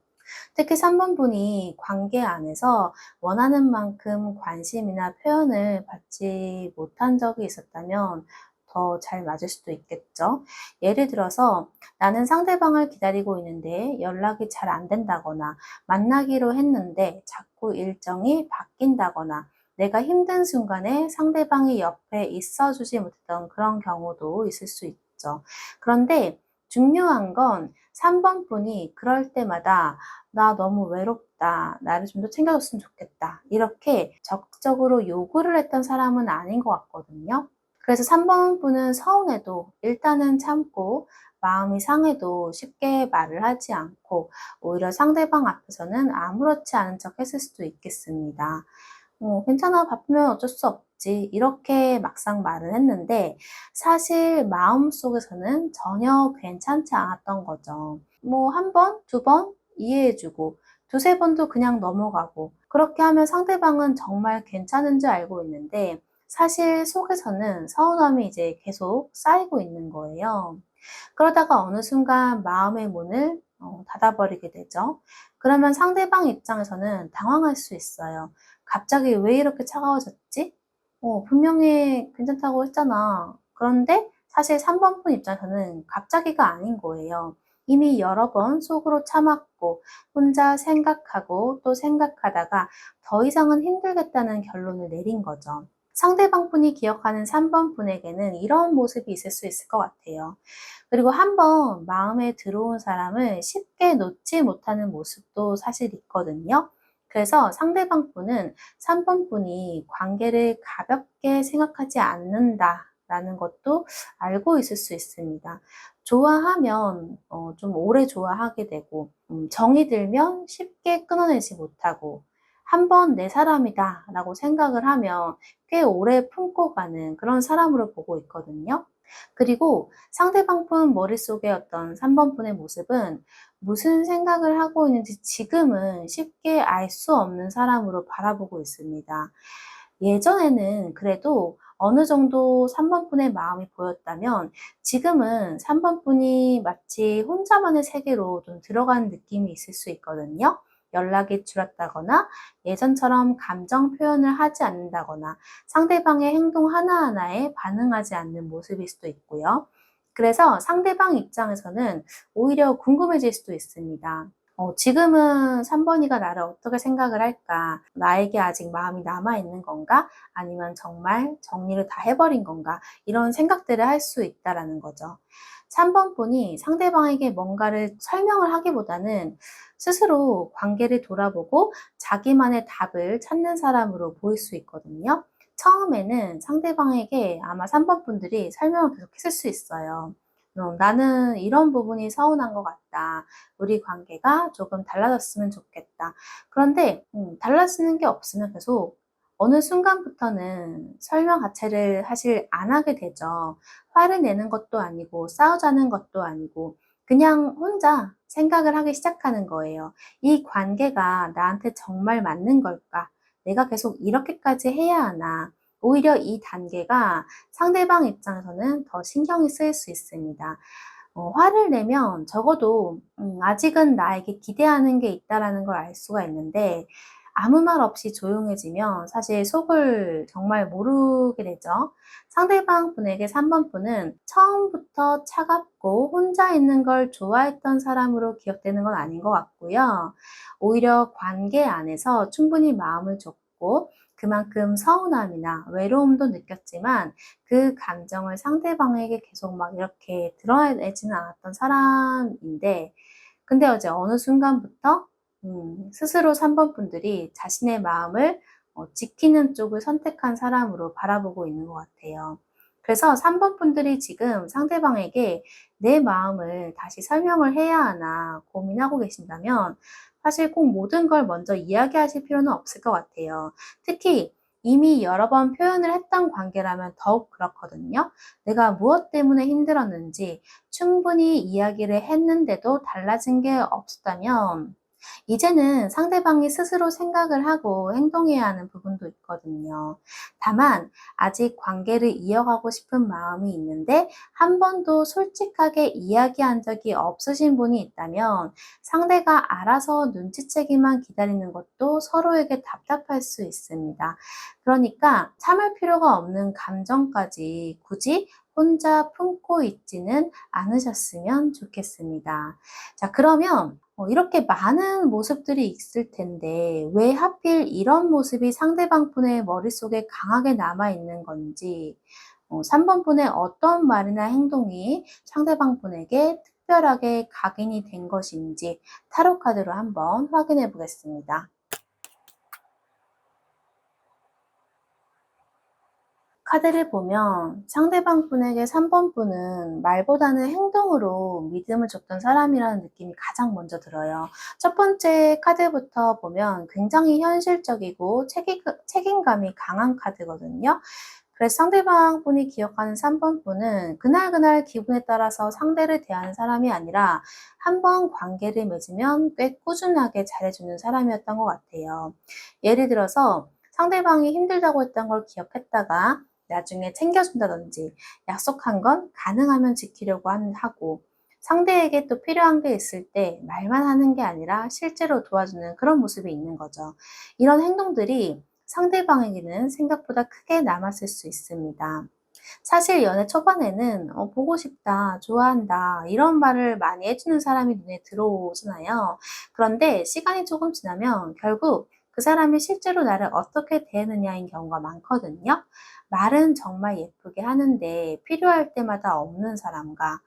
특히 3번 분이 관계 안에서 원하는 만큼 관심이나 표현을 받지 못한 적이 있었다면 더 잘 맞을 수도 있겠죠. 예를 들어서 나는 상대방을 기다리고 있는데 연락이 잘 안 된다거나 만나기로 했는데 자꾸 일정이 바뀐다거나 내가 힘든 순간에 상대방이 옆에 있어주지 못했던 그런 경우도 있을 수 있죠. 그런데 중요한 건 3번 분이 그럴 때마다 나 너무 외롭다. 나를 좀 더 챙겨줬으면 좋겠다. 이렇게 적극적으로 요구를 했던 사람은 아닌 것 같거든요. 그래서 3번 분은 서운해도 일단은 참고 마음이 상해도 쉽게 말을 하지 않고 오히려 상대방 앞에서는 아무렇지 않은 척 했을 수도 있겠습니다. 괜찮아. 바쁘면 어쩔 수 없지. 이렇게 막상 말을 했는데 사실 마음속에서는 전혀 괜찮지 않았던 거죠. 뭐 한 번, 두 번 이해해 주고 두세 번도 그냥 넘어가고 그렇게 하면 상대방은 정말 괜찮은 줄 알고 있는데 사실 속에서는 서운함이 이제 계속 쌓이고 있는 거예요. 그러다가 어느 순간 마음의 문을 닫아버리게 되죠. 그러면 상대방 입장에서는 당황할 수 있어요. 갑자기 왜 이렇게 차가워졌지? 분명히 괜찮다고 했잖아. 그런데 사실 3번 분 입장에서는 갑자기가 아닌 거예요. 이미 여러 번 속으로 참았고 혼자 생각하고 또 생각하다가 더 이상은 힘들겠다는 결론을 내린 거죠. 상대방 분이 기억하는 3번 분에게는 이런 모습이 있을 수 있을 것 같아요. 그리고 한번 마음에 들어온 사람을 쉽게 놓지 못하는 모습도 사실 있거든요. 그래서 상대방 분은 3번 분이 관계를 가볍게 생각하지 않는다라는 것도 알고 있을 수 있습니다. 좋아하면 좀 오래 좋아하게 되고 정이 들면 쉽게 끊어내지 못하고 한 번 내 사람이다라고 생각을 하면 꽤 오래 품고 가는 그런 사람으로 보고 있거든요. 그리고 상대방 분 머릿속의 어떤 3번 분의 모습은 무슨 생각을 하고 있는지 지금은 쉽게 알 수 없는 사람으로 바라보고 있습니다. 예전에는 그래도 어느 정도 3번 분의 마음이 보였다면 지금은 3번 분이 마치 혼자만의 세계로 좀 들어간 느낌이 있을 수 있거든요. 연락이 줄었다거나 예전처럼 감정 표현을 하지 않는다거나 상대방의 행동 하나하나에 반응하지 않는 모습일 수도 있고요. 그래서 상대방 입장에서는 오히려 궁금해질 수도 있습니다. 지금은 3번이가 나를 어떻게 생각을 할까? 나에게 아직 마음이 남아있는 건가? 아니면 정말 정리를 다 해버린 건가? 이런 생각들을 할 수 있다라는 거죠. 3번 분이 상대방에게 뭔가를 설명을 하기보다는 스스로 관계를 돌아보고 자기만의 답을 찾는 사람으로 보일 수 있거든요. 처음에는 상대방에게 아마 3번 분들이 설명을 계속 했을 수 있어요. 나는 이런 부분이 서운한 것 같다. 우리 관계가 조금 달라졌으면 좋겠다. 그런데 달라지는 게 없으면 계속 어느 순간부터는 설명 자체를 사실 안 하게 되죠. 화를 내는 것도 아니고 싸우자는 것도 아니고 그냥 혼자 생각을 하기 시작하는 거예요. 이 관계가 나한테 정말 맞는 걸까? 내가 계속 이렇게까지 해야 하나? 오히려 이 단계가 상대방 입장에서는 더 신경이 쓰일 수 있습니다. 화를 내면 적어도 아직은 나에게 기대하는 게 있다라는 걸 알 수가 있는데 아무 말 없이 조용해지면 사실 속을 정말 모르게 되죠. 상대방 분에게 3번 분은 처음부터 차갑고 혼자 있는 걸 좋아했던 사람으로 기억되는 건 아닌 것 같고요. 오히려 관계 안에서 충분히 마음을 줬고 그만큼 서운함이나 외로움도 느꼈지만 그 감정을 상대방에게 계속 막 이렇게 드러내지는 않았던 사람인데 근데 어제 어느 순간부터 스스로 3번 분들이 자신의 마음을 지키는 쪽을 선택한 사람으로 바라보고 있는 것 같아요. 그래서 3번 분들이 지금 상대방에게 내 마음을 다시 설명을 해야 하나 고민하고 계신다면 사실 꼭 모든 걸 먼저 이야기하실 필요는 없을 것 같아요. 특히 이미 여러 번 표현을 했던 관계라면 더욱 그렇거든요. 내가 무엇 때문에 힘들었는지 충분히 이야기를 했는데도 달라진 게 없었다면 이제는 상대방이 스스로 생각을 하고 행동해야 하는 부분도 있거든요. 다만 아직 관계를 이어가고 싶은 마음이 있는데 한 번도 솔직하게 이야기한 적이 없으신 분이 있다면 상대가 알아서 눈치채기만 기다리는 것도 서로에게 답답할 수 있습니다. 그러니까 참을 필요가 없는 감정까지 굳이 혼자 품고 있지는 않으셨으면 좋겠습니다. 자, 그러면 이렇게 많은 모습들이 있을 텐데 왜 하필 이런 모습이 상대방 분의 머릿속에 강하게 남아있는 건지 3번 분의 어떤 말이나 행동이 상대방 분에게 특별하게 각인이 된 것인지 타로 카드로 한번 확인해 보겠습니다. 카드를 보면 상대방 분에게 3번 분은 말보다는 행동으로 믿음을 줬던 사람이라는 느낌이 가장 먼저 들어요. 첫 번째 카드부터 보면 굉장히 현실적이고 책임감이 강한 카드거든요. 그래서 상대방 분이 기억하는 3번 분은 그날그날 기분에 따라서 상대를 대하는 사람이 아니라 한 번 관계를 맺으면 꽤 꾸준하게 잘해주는 사람이었던 것 같아요. 예를 들어서 상대방이 힘들다고 했던 걸 기억했다가 나중에 챙겨준다든지 약속한 건 가능하면 지키려고 하고 상대에게 또 필요한 게 있을 때 말만 하는 게 아니라 실제로 도와주는 그런 모습이 있는 거죠. 이런 행동들이 상대방에게는 생각보다 크게 남았을 수 있습니다. 사실 연애 초반에는 보고 싶다, 좋아한다 이런 말을 많이 해주는 사람이 눈에 들어오잖아요. 그런데 시간이 조금 지나면 결국 그 사람이 실제로 나를 어떻게 대하느냐인 경우가 많거든요. 말은 정말 예쁘게 하는데 필요할 때마다 없는 사람과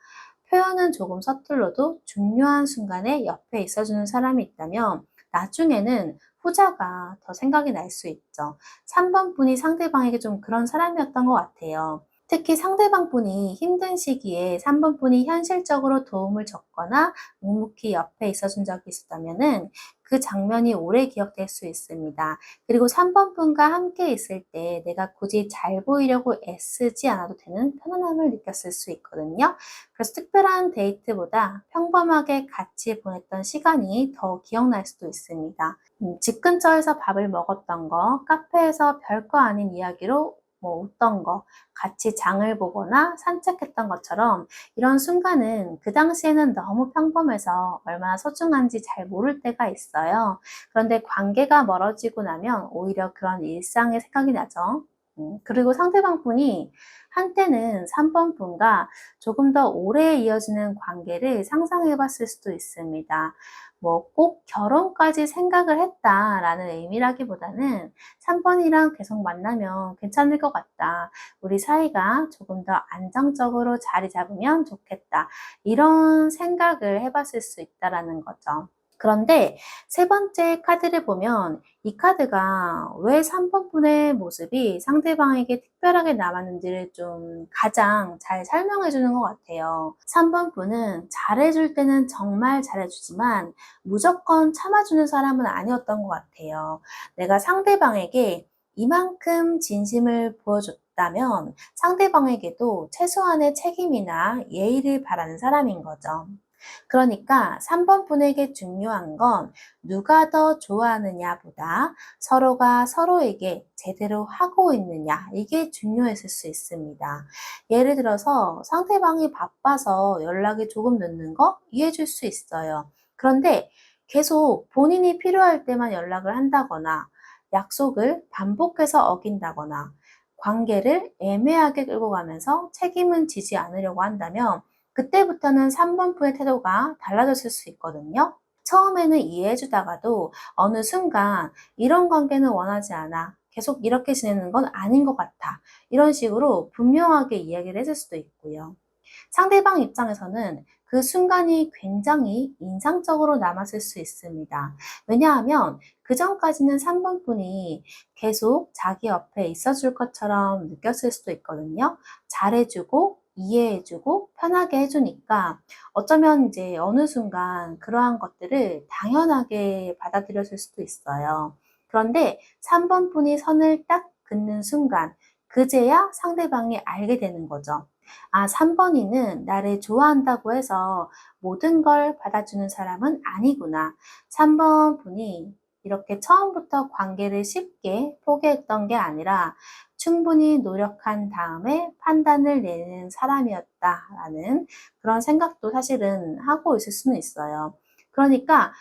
표현은 조금 서툴러도 중요한 순간에 옆에 있어주는 사람이 있다면 나중에는 후자가 더 생각이 날 수 있죠. 3번 분이 상대방에게 좀 그런 사람이었던 것 같아요. 특히 상대방 분이 힘든 시기에 3번 분이 현실적으로 도움을 줬거나 묵묵히 옆에 있어준 적이 있었다면은 그 장면이 오래 기억될 수 있습니다. 그리고 3번 분과 함께 있을 때 내가 굳이 잘 보이려고 애쓰지 않아도 되는 편안함을 느꼈을 수 있거든요. 그래서 특별한 데이트보다 평범하게 같이 보냈던 시간이 더 기억날 수도 있습니다. 집 근처에서 밥을 먹었던 거, 카페에서 별거 아닌 이야기로 웃던 거, 같이 장을 보거나 산책했던 것처럼 이런 순간은 그 당시에는 너무 평범해서 얼마나 소중한지 잘 모를 때가 있어요. 그런데 관계가 멀어지고 나면 오히려 그런 일상의 생각이 나죠. 그리고 상대방 분이 한때는 3번 분과 조금 더 오래 이어지는 관계를 상상해 봤을 수도 있습니다. 꼭 결혼까지 생각을 했다라는 의미라기보다는 3번이랑 계속 만나면 괜찮을 것 같다. 우리 사이가 조금 더 안정적으로 자리 잡으면 좋겠다. 이런 생각을 해봤을 수 있다라는 거죠. 그런데 세 번째 카드를 보면 이 카드가 왜 3번 분의 모습이 상대방에게 특별하게 남았는지를 좀 가장 잘 설명해 주는 것 같아요. 3번 분은 잘해줄 때는 정말 잘해주지만 무조건 참아주는 사람은 아니었던 것 같아요. 내가 상대방에게 이만큼 진심을 보여줬다면 상대방에게도 최소한의 책임이나 예의를 바라는 사람인 거죠. 그러니까 3번 분에게 중요한 건 누가 더 좋아하느냐보다 서로가 서로에게 제대로 하고 있느냐, 이게 중요했을 수 있습니다. 예를 들어서 상대방이 바빠서 연락이 조금 늦는 거 이해해 줄 수 있어요. 그런데 계속 본인이 필요할 때만 연락을 한다거나 약속을 반복해서 어긴다거나 관계를 애매하게 끌고 가면서 책임은 지지 않으려고 한다면 그때부터는 3번 분의 태도가 달라졌을 수 있거든요. 처음에는 이해해 주다가도 어느 순간 이런 관계는 원하지 않아. 계속 이렇게 지내는 건 아닌 것 같아. 이런 식으로 분명하게 이야기를 해줄 수도 있고요. 상대방 입장에서는 그 순간이 굉장히 인상적으로 남았을 수 있습니다. 왜냐하면 그 전까지는 3번 분이 계속 자기 옆에 있어줄 것처럼 느꼈을 수도 있거든요. 잘해주고 이해해주고 편하게 해주니까 어쩌면 이제 어느 순간 그러한 것들을 당연하게 받아들였을 수도 있어요. 그런데 3번 분이 선을 딱 긋는 순간 그제야 상대방이 알게 되는 거죠. 아, 3번이는 나를 좋아한다고 해서 모든 걸 받아주는 사람은 아니구나. 3번 분이 이렇게 처음부터 관계를 쉽게 포기했던 게 아니라 충분히 노력한 다음에 판단을 내는 사람이었다라는 그런 생각도 사실은 하고 있을 수는 있어요. 그러니까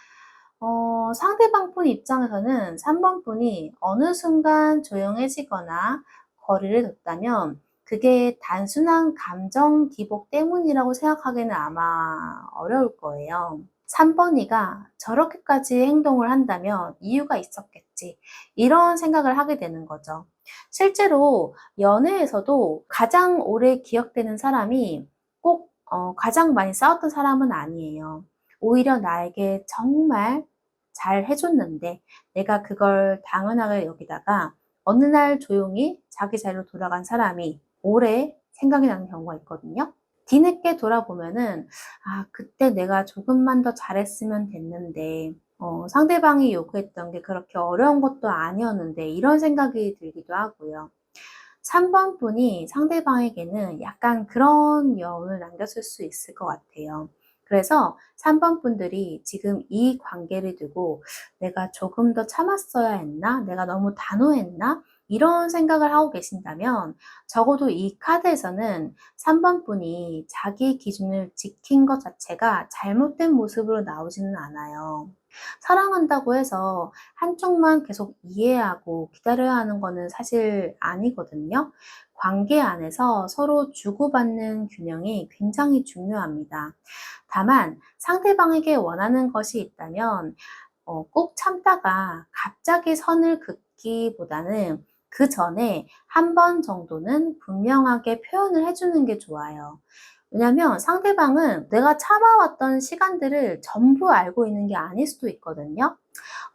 상대방 분 입장에서는 3번 분이 어느 순간 조용해지거나 거리를 뒀다면 그게 단순한 감정 기복 때문이라고 생각하기는 아마 어려울 거예요. 3번이가 저렇게까지 행동을 한다면 이유가 있었겠지. 이런 생각을 하게 되는 거죠. 실제로 연애에서도 가장 오래 기억되는 사람이 꼭 가장 많이 싸웠던 사람은 아니에요. 오히려 나에게 정말 잘 해줬는데 내가 그걸 당연하게 여기다가 어느 날 조용히 자기 자리로 돌아간 사람이 오래 생각이 나는 경우가 있거든요. 뒤늦게 돌아보면은 아, 그때 내가 조금만 더 잘했으면 됐는데 상대방이 요구했던 게 그렇게 어려운 것도 아니었는데 이런 생각이 들기도 하고요. 3번 분이 상대방에게는 약간 그런 여운을 남겼을 수 있을 것 같아요. 그래서 3번 분들이 지금 이 관계를 두고 내가 조금 더 참았어야 했나? 내가 너무 단호했나? 이런 생각을 하고 계신다면 적어도 이 카드에서는 3번 분이 자기 기준을 지킨 것 자체가 잘못된 모습으로 나오지는 않아요. 사랑한다고 해서 한쪽만 계속 이해하고 기다려야 하는 거는 사실 아니거든요. 관계 안에서 서로 주고받는 균형이 굉장히 중요합니다. 다만 상대방에게 원하는 것이 있다면 꼭 참다가 갑자기 선을 긋기보다는 그 전에 한 번 정도는 분명하게 표현을 해주는 게 좋아요. 왜냐면 상대방은 내가 참아왔던 시간들을 전부 알고 있는 게 아닐 수도 있거든요.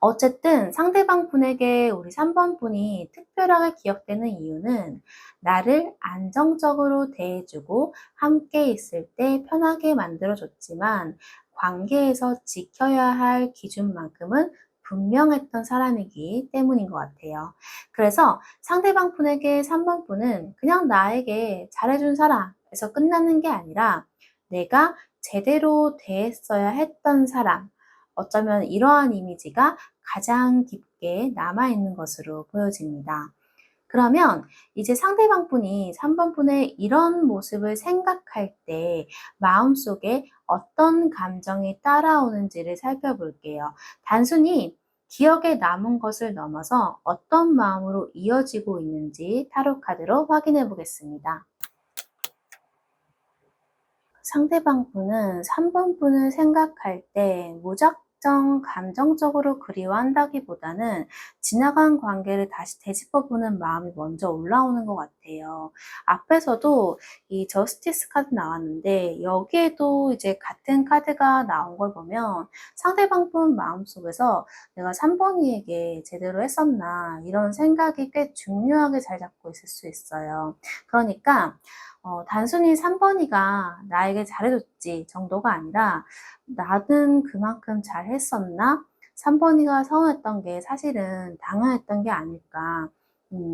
어쨌든 상대방 분에게 우리 3번 분이 특별하게 기억되는 이유는 나를 안정적으로 대해주고 함께 있을 때 편하게 만들어줬지만 관계에서 지켜야 할 기준만큼은 분명했던 사람이기 때문인 것 같아요. 그래서 상대방 분에게 3번 분은 그냥 나에게 잘해준 사람에서 끝나는 게 아니라 내가 제대로 대했어야 했던 사람, 어쩌면 이러한 이미지가 가장 깊게 남아있는 것으로 보여집니다. 그러면 이제 상대방 분이 3번 분의 이런 모습을 생각할 때 마음속에 어떤 감정이 따라오는지를 살펴볼게요. 단순히 기억에 남은 것을 넘어서 어떤 마음으로 이어지고 있는지 타로 카드로 확인해 보겠습니다. 상대방 분은 3번 분을 생각할 때 무작정 감정적으로 그리워한다기보다는 지나간 관계를 다시 되짚어보는 마음이 먼저 올라오는 것 같아요. 앞에서도 이 저스티스 카드 나왔는데 여기에도 이제 같은 카드가 나온 걸 보면 상대방 분 마음속에서 내가 3번이에게 제대로 했었나 이런 생각이 꽤 중요하게 잘 잡고 있을 수 있어요. 그러니까 단순히 3번이가 나에게 잘해줬지 정도가 아니라 나는 그만큼 잘했었나? 3번이가 서운했던 게 사실은 당연했던 게 아닐까.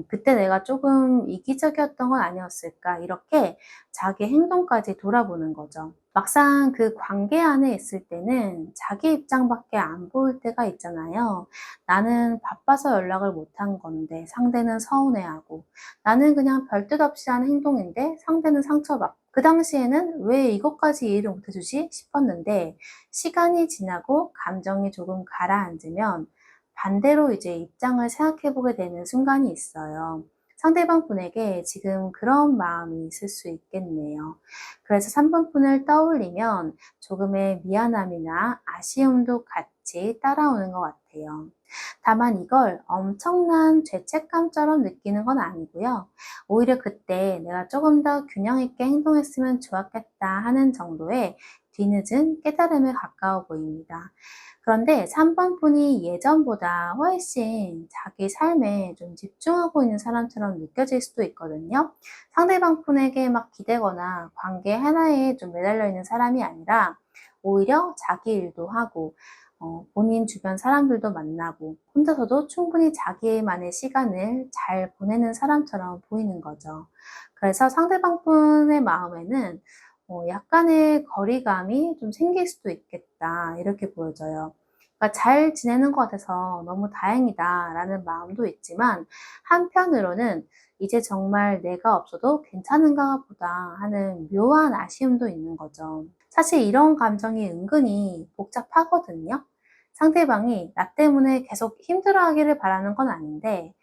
그때 내가 조금 이기적이었던 건 아니었을까? 이렇게 자기 행동까지 돌아보는 거죠. 막상 그 관계 안에 있을 때는 자기 입장밖에 안 보일 때가 있잖아요. 나는 바빠서 연락을 못 한 건데 상대는 서운해하고, 나는 그냥 별뜻 없이 한 행동인데 상대는 상처받고, 그 당시에는 왜 이것까지 이해를 못 해주지 싶었는데, 시간이 지나고 감정이 조금 가라앉으면 반대로 이제 입장을 생각해 보게 되는 순간이 있어요. 상대방 분에게 지금 그런 마음이 있을 수 있겠네요. 그래서 3번 분을 떠올리면 조금의 미안함이나 아쉬움도 같이 따라오는 것 같아요. 다만 이걸 엄청난 죄책감처럼 느끼는 건 아니고요. 오히려 그때 내가 조금 더 균형 있게 행동했으면 좋았겠다 하는 정도의 뒤늦은 깨달음에 가까워 보입니다. 그런데 3번 분이 예전보다 훨씬 자기 삶에 좀 집중하고 있는 사람처럼 느껴질 수도 있거든요. 상대방 분에게 막 기대거나 관계 하나에 좀 매달려 있는 사람이 아니라 오히려 자기 일도 하고, 본인 주변 사람들도 만나고, 혼자서도 충분히 자기만의 시간을 잘 보내는 사람처럼 보이는 거죠. 그래서 상대방 분의 마음에는 약간의 거리감이 좀 생길 수도 있겠다, 이렇게 보여져요. 그러니까 잘 지내는 것 같아서 너무 다행이다라는 마음도 있지만, 한편으로는 이제 정말 내가 없어도 괜찮은가 보다 하는 묘한 아쉬움도 있는 거죠. 사실 이런 감정이 은근히 복잡하거든요. 상대방이 나 때문에 계속 힘들어하기를 바라는 건 아닌데,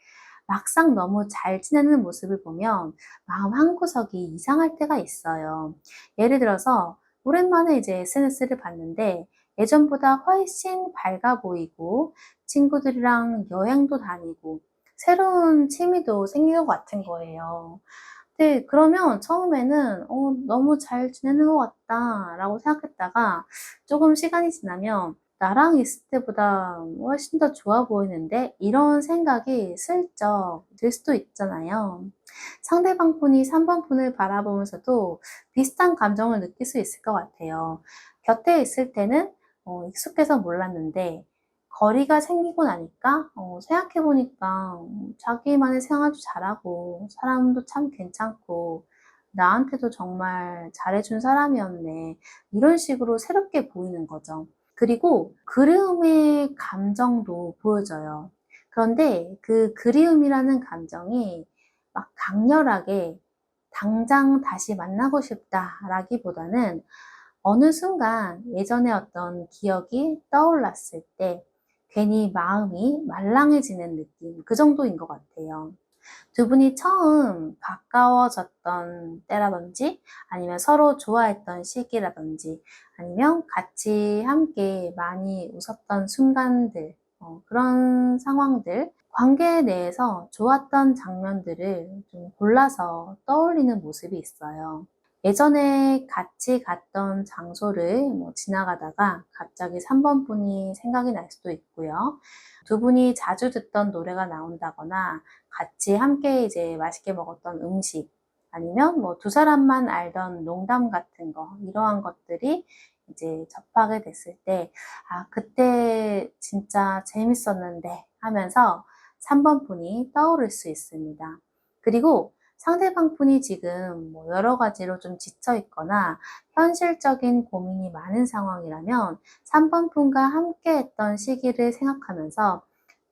막상 너무 잘 지내는 모습을 보면 마음 한구석이 이상할 때가 있어요. 예를 들어서 오랜만에 이제 SNS를 봤는데 예전보다 훨씬 밝아 보이고, 친구들이랑 여행도 다니고 새로운 취미도 생긴 것 같은 거예요. 네, 그러면 처음에는 너무 잘 지내는 것 같다라고 생각했다가 조금 시간이 지나면 나랑 있을 때보다 훨씬 더 좋아 보이는데, 이런 생각이 슬쩍 들 수도 있잖아요. 상대방 분이 3번 분을 바라보면서도 비슷한 감정을 느낄 수 있을 것 같아요. 곁에 있을 때는 익숙해서 몰랐는데, 거리가 생기고 나니까 생각해 보니까 자기만의 생활도 잘하고 사람도 참 괜찮고 나한테도 정말 잘해준 사람이었네, 이런 식으로 새롭게 보이는 거죠. 그리고 그리움의 감정도 보여져요. 그런데 그 그리움이라는 감정이 막 강렬하게 당장 다시 만나고 싶다라기보다는 어느 순간 예전에 어떤 기억이 떠올랐을 때 괜히 마음이 말랑해지는 느낌, 그 정도인 것 같아요. 두 분이 처음 가까워졌던 때라든지, 아니면 서로 좋아했던 시기라든지, 아니면 같이 함께 많이 웃었던 순간들, 그런 상황들, 관계 내에서 좋았던 장면들을 좀 골라서 떠올리는 모습이 있어요. 예전에 같이 갔던 장소를 지나가다가 갑자기 3번 분이 생각이 날 수도 있고요. 두 분이 자주 듣던 노래가 나온다거나, 같이 함께 이제 맛있게 먹었던 음식, 아니면 두 사람만 알던 농담 같은 거, 이러한 것들이 이제 접하게 됐을 때, 아, 그때 진짜 재밌었는데 하면서 3번 분이 떠오를 수 있습니다. 그리고 상대방 분이 지금 여러 가지로 좀 지쳐 있거나 현실적인 고민이 많은 상황이라면 3번 분과 함께 했던 시기를 생각하면서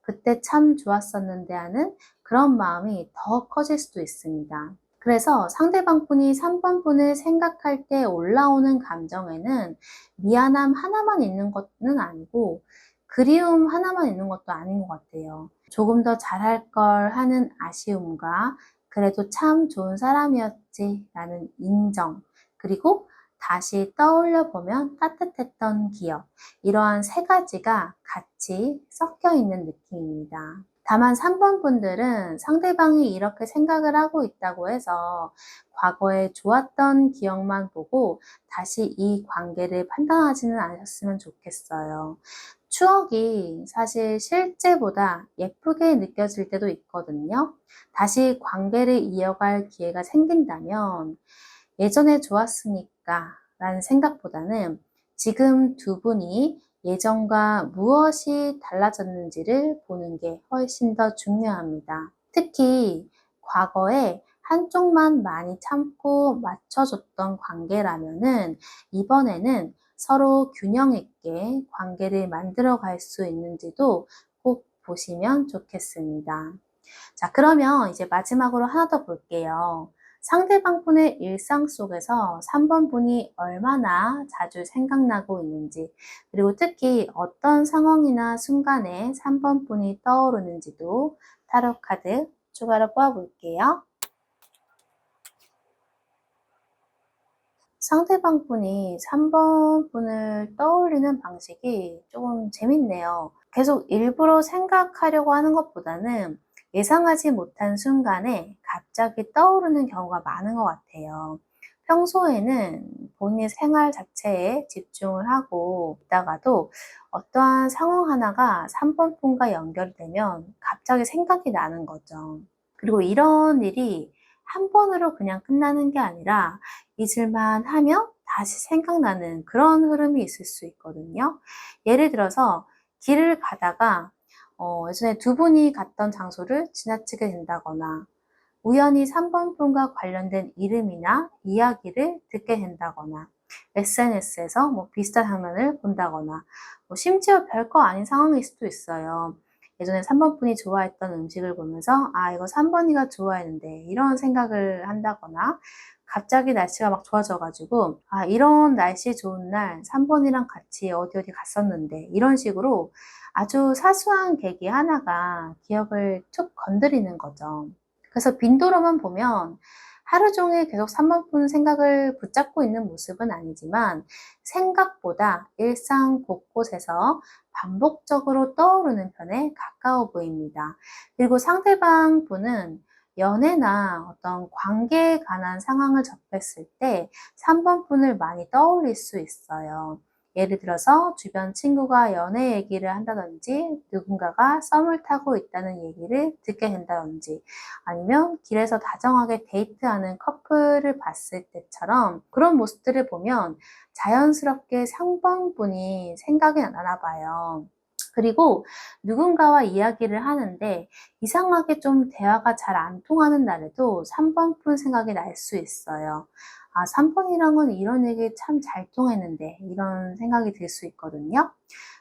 그때 참 좋았었는데 하는 그런 마음이 더 커질 수도 있습니다. 그래서 상대방 분이 3번 분을 생각할 때 올라오는 감정에는 미안함 하나만 있는 것은 아니고, 그리움 하나만 있는 것도 아닌 것 같아요. 조금 더 잘할 걸 하는 아쉬움과, 그래도 참 좋은 사람이었지 라는 인정, 그리고 다시 떠올려 보면 따뜻했던 기억, 이러한 세 가지가 같이 섞여 있는 느낌입니다. 다만 3번 분들은 상대방이 이렇게 생각을 하고 있다고 해서 과거에 좋았던 기억만 보고 다시 이 관계를 판단하지는 않으셨으면 좋겠어요. 추억이 사실 실제보다 예쁘게 느껴질 때도 있거든요. 다시 관계를 이어갈 기회가 생긴다면 예전에 좋았으니까 라는 생각보다는 지금 두 분이 예전과 무엇이 달라졌는지를 보는 게 훨씬 더 중요합니다. 특히 과거에 한쪽만 많이 참고 맞춰줬던 관계라면은 이번에는 서로 균형 있게 관계를 만들어 갈 수 있는지도 꼭 보시면 좋겠습니다. 자, 그러면 이제 마지막으로 하나 더 볼게요. 상대방 분의 일상 속에서 3번 분이 얼마나 자주 생각나고 있는지, 그리고 특히 어떤 상황이나 순간에 3번 분이 떠오르는지도 타로 카드 추가로 뽑아볼게요. 상대방 분이 3번 분을 떠올리는 방식이 조금 재밌네요. 계속 일부러 생각하려고 하는 것보다는 예상하지 못한 순간에 갑자기 떠오르는 경우가 많은 것 같아요. 평소에는 본인의 생활 자체에 집중을 하고 있다가도 어떠한 상황 하나가 3번 분과 연결되면 갑자기 생각이 나는 거죠. 그리고 이런 일이 한 번으로 그냥 끝나는 게 아니라 잊을만 하면 다시 생각나는 그런 흐름이 있을 수 있거든요. 예를 들어서 길을 가다가 예전에 두 분이 갔던 장소를 지나치게 된다거나 우연히 3번 분과 관련된 이름이나 이야기를 듣게 된다거나 SNS에서 뭐 비슷한 장면을 본다거나 심지어 별거 아닌 상황일 수도 있어요. 예전에 3번 분이 좋아했던 음식을 보면서 아, 이거 3번이가 좋아했는데 이런 생각을 한다거나 갑자기 날씨가 막 좋아져가지고 아, 이런 날씨 좋은 날 3번이랑 같이 어디 어디 갔었는데 이런 식으로 아주 사소한 계기 하나가 기억을 툭 건드리는 거죠. 그래서 빈도로만 보면 하루 종일 계속 3번 분 생각을 붙잡고 있는 모습은 아니지만 생각보다 일상 곳곳에서 반복적으로 떠오르는 편에 가까워 보입니다. 그리고 상대방 분은 연애나 어떤 관계에 관한 상황을 접했을 때 3번 분을 많이 떠올릴 수 있어요. 예를 들어서 주변 친구가 연애 얘기를 한다든지 누군가가 썸을 타고 있다는 얘기를 듣게 된다든지 아니면 길에서 다정하게 데이트하는 커플을 봤을 때처럼 그런 모습들을 보면 자연스럽게 상반분이 생각이 나나 봐요. 그리고 누군가와 이야기를 하는데 이상하게 좀 대화가 잘 안 통하는 날에도 3번분 생각이 날 수 있어요. 아, 3번이랑은 이런 얘기 참 잘 통했는데 이런 생각이 들 수 있거든요.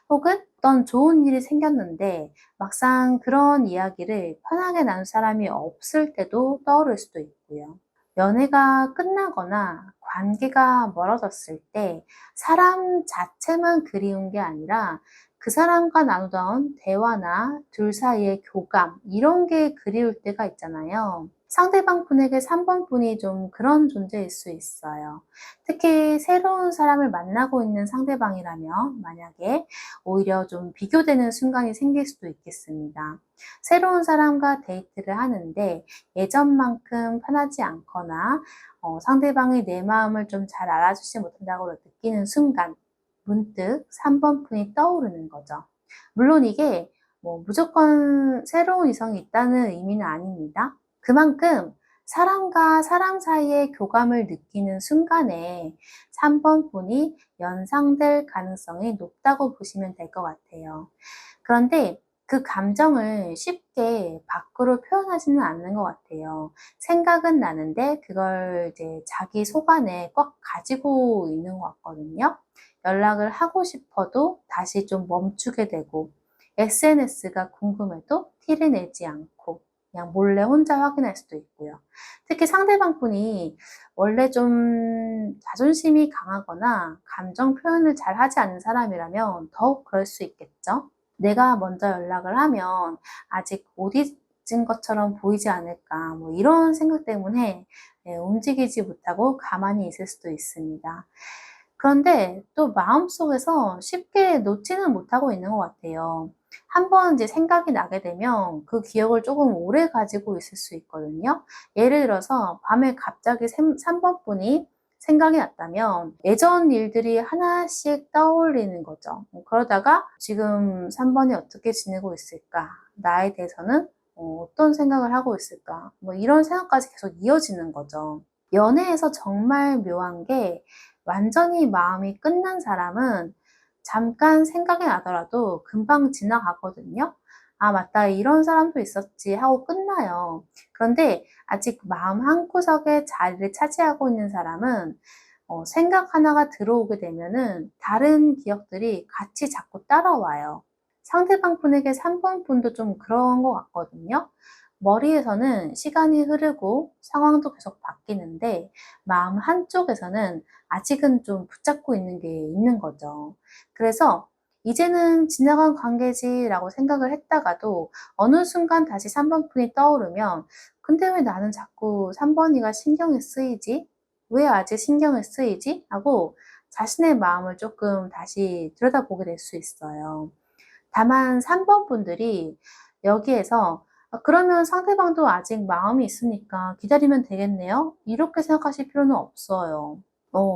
혹은 어떤 좋은 일이 생겼는데 막상 그런 이야기를 편하게 나눌 사람이 없을 때도 떠오를 수도 있고요. 연애가 끝나거나 관계가 멀어졌을 때 사람 자체만 그리운 게 아니라 그 사람과 나누던 대화나 둘 사이의 교감, 이런 게 그리울 때가 있잖아요. 상대방 분에게 3번 분이 좀 그런 존재일 수 있어요. 특히 새로운 사람을 만나고 있는 상대방이라면 만약에 오히려 좀 비교되는 순간이 생길 수도 있겠습니다. 새로운 사람과 데이트를 하는데 예전만큼 편하지 않거나 상대방이 내 마음을 좀 잘 알아주지 못한다고 느끼는 순간 문득 3번 분이 떠오르는 거죠. 물론 이게 뭐 무조건 새로운 이성이 있다는 의미는 아닙니다. 그만큼 사람과 사람 사이의 교감을 느끼는 순간에 3번 분이 연상될 가능성이 높다고 보시면 될 것 같아요. 그런데 그 감정을 쉽게 밖으로 표현하지는 않는 것 같아요. 생각은 나는데 그걸 이제 자기 속 안에 꽉 가지고 있는 것 같거든요. 연락을 하고 싶어도 다시 좀 멈추게 되고 SNS가 궁금해도 티를 내지 않고 그냥 몰래 혼자 확인할 수도 있고요. 특히 상대방 분이 원래 좀 자존심이 강하거나 감정 표현을 잘 하지 않는 사람이라면 더욱 그럴 수 있겠죠. 내가 먼저 연락을 하면 아직 못 잊은 것처럼 보이지 않을까, 뭐 이런 생각 때문에 움직이지 못하고 가만히 있을 수도 있습니다. 그런데 또 마음속에서 쉽게 놓지는 못하고 있는 것 같아요. 한번 이제 생각이 나게 되면 그 기억을 조금 오래 가지고 있을 수 있거든요. 예를 들어서 밤에 갑자기 3번 분이 생각이 났다면 예전 일들이 하나씩 떠올리는 거죠. 그러다가 지금 3번이 어떻게 지내고 있을까? 나에 대해서는 어떤 생각을 하고 있을까? 뭐 이런 생각까지 계속 이어지는 거죠. 연애에서 정말 묘한 게 완전히 마음이 끝난 사람은 잠깐 생각이 나더라도 금방 지나가거든요. 아, 맞다. 이런 사람도 있었지 하고 끝나요. 그런데 아직 마음 한구석에 자리를 차지하고 있는 사람은 생각 하나가 들어오게 되면은 다른 기억들이 같이 자꾸 따라와요. 상대방 분에게 3번 분도 좀 그런 것 같거든요. 머리에서는 시간이 흐르고 상황도 계속 바뀌는데 마음 한쪽에서는 아직은 좀 붙잡고 있는 게 있는 거죠. 그래서 이제는 지나간 관계지라고 생각을 했다가도 어느 순간 다시 3번 분이 떠오르면 근데 왜 나는 자꾸 3번이가 신경이 쓰이지? 왜 아직 신경을 쓰이지? 하고 자신의 마음을 조금 다시 들여다보게 될 수 있어요. 다만 3번 분들이 여기에서 그러면 상대방도 아직 마음이 있으니까 기다리면 되겠네요. 이렇게 생각하실 필요는 없어요.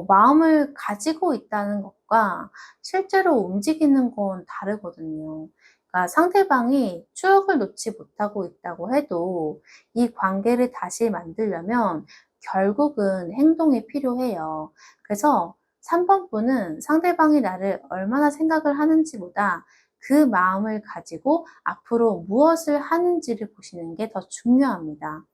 마음을 가지고 있다는 것과 실제로 움직이는 건 다르거든요. 그러니까 상대방이 추억을 놓지 못하고 있다고 해도 이 관계를 다시 만들려면 결국은 행동이 필요해요. 그래서 3번 분은 상대방이 나를 얼마나 생각을 하는지보다 그 마음을 가지고 앞으로 무엇을 하는지를 보시는 게 더 중요합니다.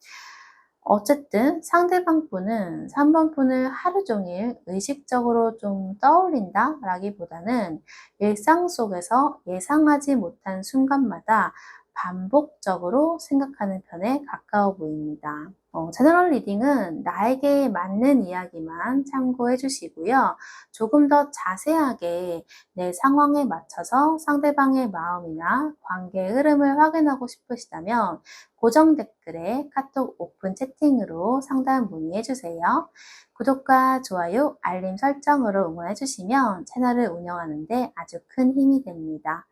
어쨌든 상대방 분은 3번 분을 하루 종일 의식적으로 좀 떠올린다 라기보다는 일상 속에서 예상하지 못한 순간마다 반복적으로 생각하는 편에 가까워 보입니다. 제너럴 리딩은 나에게 맞는 이야기만 참고해 주시고요. 조금 더 자세하게 내 상황에 맞춰서 상대방의 마음이나 관계의 흐름을 확인하고 싶으시다면 고정 댓글에 카톡 오픈 채팅으로 상담 문의해 주세요. 구독과 좋아요, 알림 설정으로 응원해 주시면 채널을 운영하는 데 아주 큰 힘이 됩니다.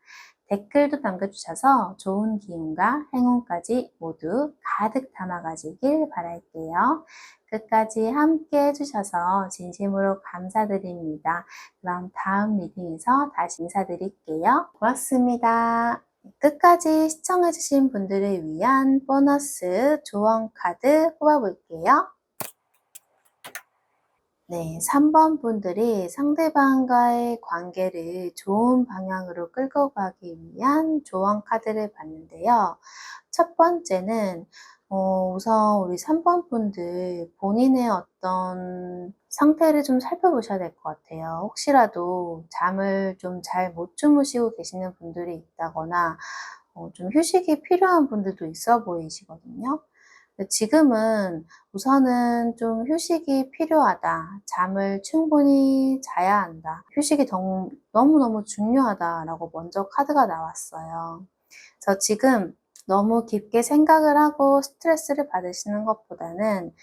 댓글도 남겨주셔서 좋은 기운과 행운까지 모두 가득 담아가시길 바랄게요. 끝까지 함께 해주셔서 진심으로 감사드립니다. 그럼 다음 리딩에서 다시 인사드릴게요. 고맙습니다. 끝까지 시청해주신 분들을 위한 보너스 조언 카드 뽑아볼게요. 네, 3번 분들이 상대방과의 관계를 좋은 방향으로 끌고 가기 위한 조언 카드를 봤는데요. 첫 번째는 우선 우리 3번 분들 본인의 어떤 상태를 좀 살펴보셔야 될 것 같아요. 혹시라도 잠을 좀 잘 못 주무시고 계시는 분들이 있다거나 좀 휴식이 필요한 분들도 있어 보이시거든요. 지금은 우선은 좀 휴식이 필요하다. 잠을 충분히 자야 한다. 휴식이 너무너무 중요하다라고 먼저 카드가 나왔어요. 그래서 지금 너무 깊게 생각을 하고 스트레스를 받으시는 것보다는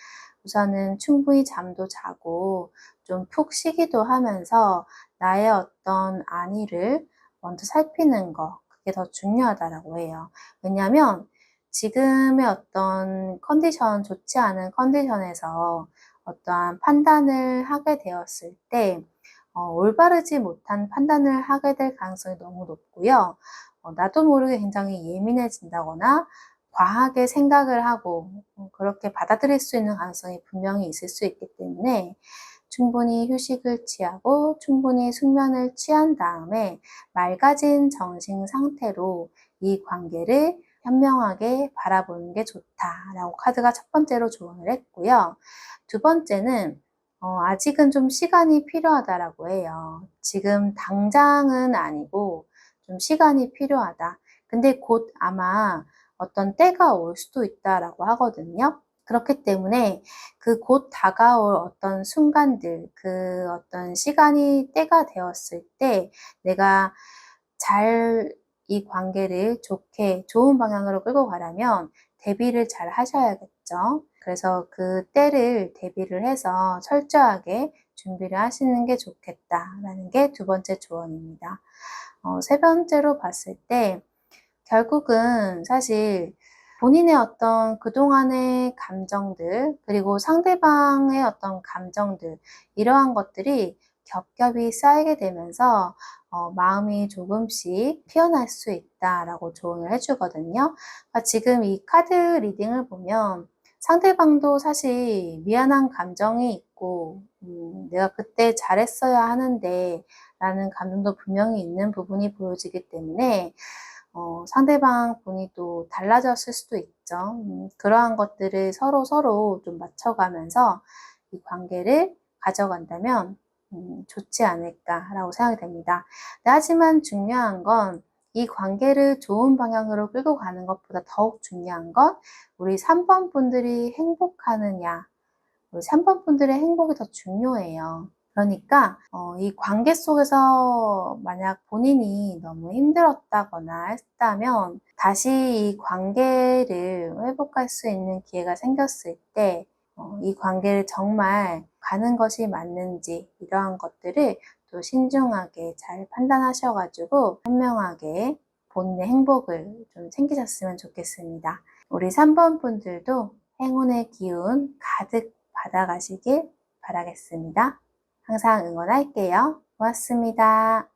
우선은 충분히 잠도 자고 좀 푹 쉬기도 하면서 나의 어떤 안위를 먼저 살피는 거, 그게 더 중요하다라고 해요. 왜냐하면 지금의 어떤 컨디션, 좋지 않은 컨디션에서 어떠한 판단을 하게 되었을 때 올바르지 못한 판단을 하게 될 가능성이 너무 높고요. 나도 모르게 굉장히 예민해진다거나 과하게 생각을 하고 그렇게 받아들일 수 있는 가능성이 분명히 있을 수 있기 때문에 충분히 휴식을 취하고 충분히 숙면을 취한 다음에 맑아진 정신 상태로 이 관계를 현명하게 바라보는 게 좋다라고 카드가 첫 번째로 조언을 했고요. 두 번째는 아직은 좀 시간이 필요하다라고 해요. 지금 당장은 아니고 좀 시간이 필요하다. 근데 곧 아마 어떤 때가 올 수도 있다라고 하거든요. 그렇기 때문에 그 곧 다가올 어떤 순간들, 그 어떤 시간이 때가 되었을 때 내가 잘 이 관계를 좋은 방향으로 끌고 가려면 대비를 잘 하셔야겠죠. 그래서 그 때를 대비를 해서 철저하게 준비를 하시는 게 좋겠다라는 게 두 번째 조언입니다. 세 번째로 봤을 때 결국은 사실 본인의 어떤 그동안의 감정들, 그리고 상대방의 어떤 감정들, 이러한 것들이 겹겹이 쌓이게 되면서 마음이 조금씩 피어날 수 있다라고 조언을 해주거든요. 그러니까 지금 이 카드 리딩을 보면 상대방도 사실 미안한 감정이 있고, 내가 그때 잘했어야 하는데, 라는 감정도 분명히 있는 부분이 보여지기 때문에 상대방 분이 또 달라졌을 수도 있죠. 그러한 것들을 서로 좀 맞춰가면서 이 관계를 가져간다면 좋지 않을까라고 생각이 됩니다. 네, 하지만 중요한 건 이 관계를 좋은 방향으로 끌고 가는 것보다 더욱 중요한 건 우리 3번 분들이 행복하느냐, 우리 3번 분들의 행복이 더 중요해요. 그러니까 이 관계 속에서 만약 본인이 너무 힘들었다거나 했다면 다시 이 관계를 회복할 수 있는 기회가 생겼을 때 이 관계를 정말 가는 것이 맞는지 이러한 것들을 또 신중하게 잘 판단하셔가지고 현명하게 본인의 행복을 좀 챙기셨으면 좋겠습니다. 우리 3번 분들도 행운의 기운 가득 받아가시길 바라겠습니다. 항상 응원할게요. 고맙습니다.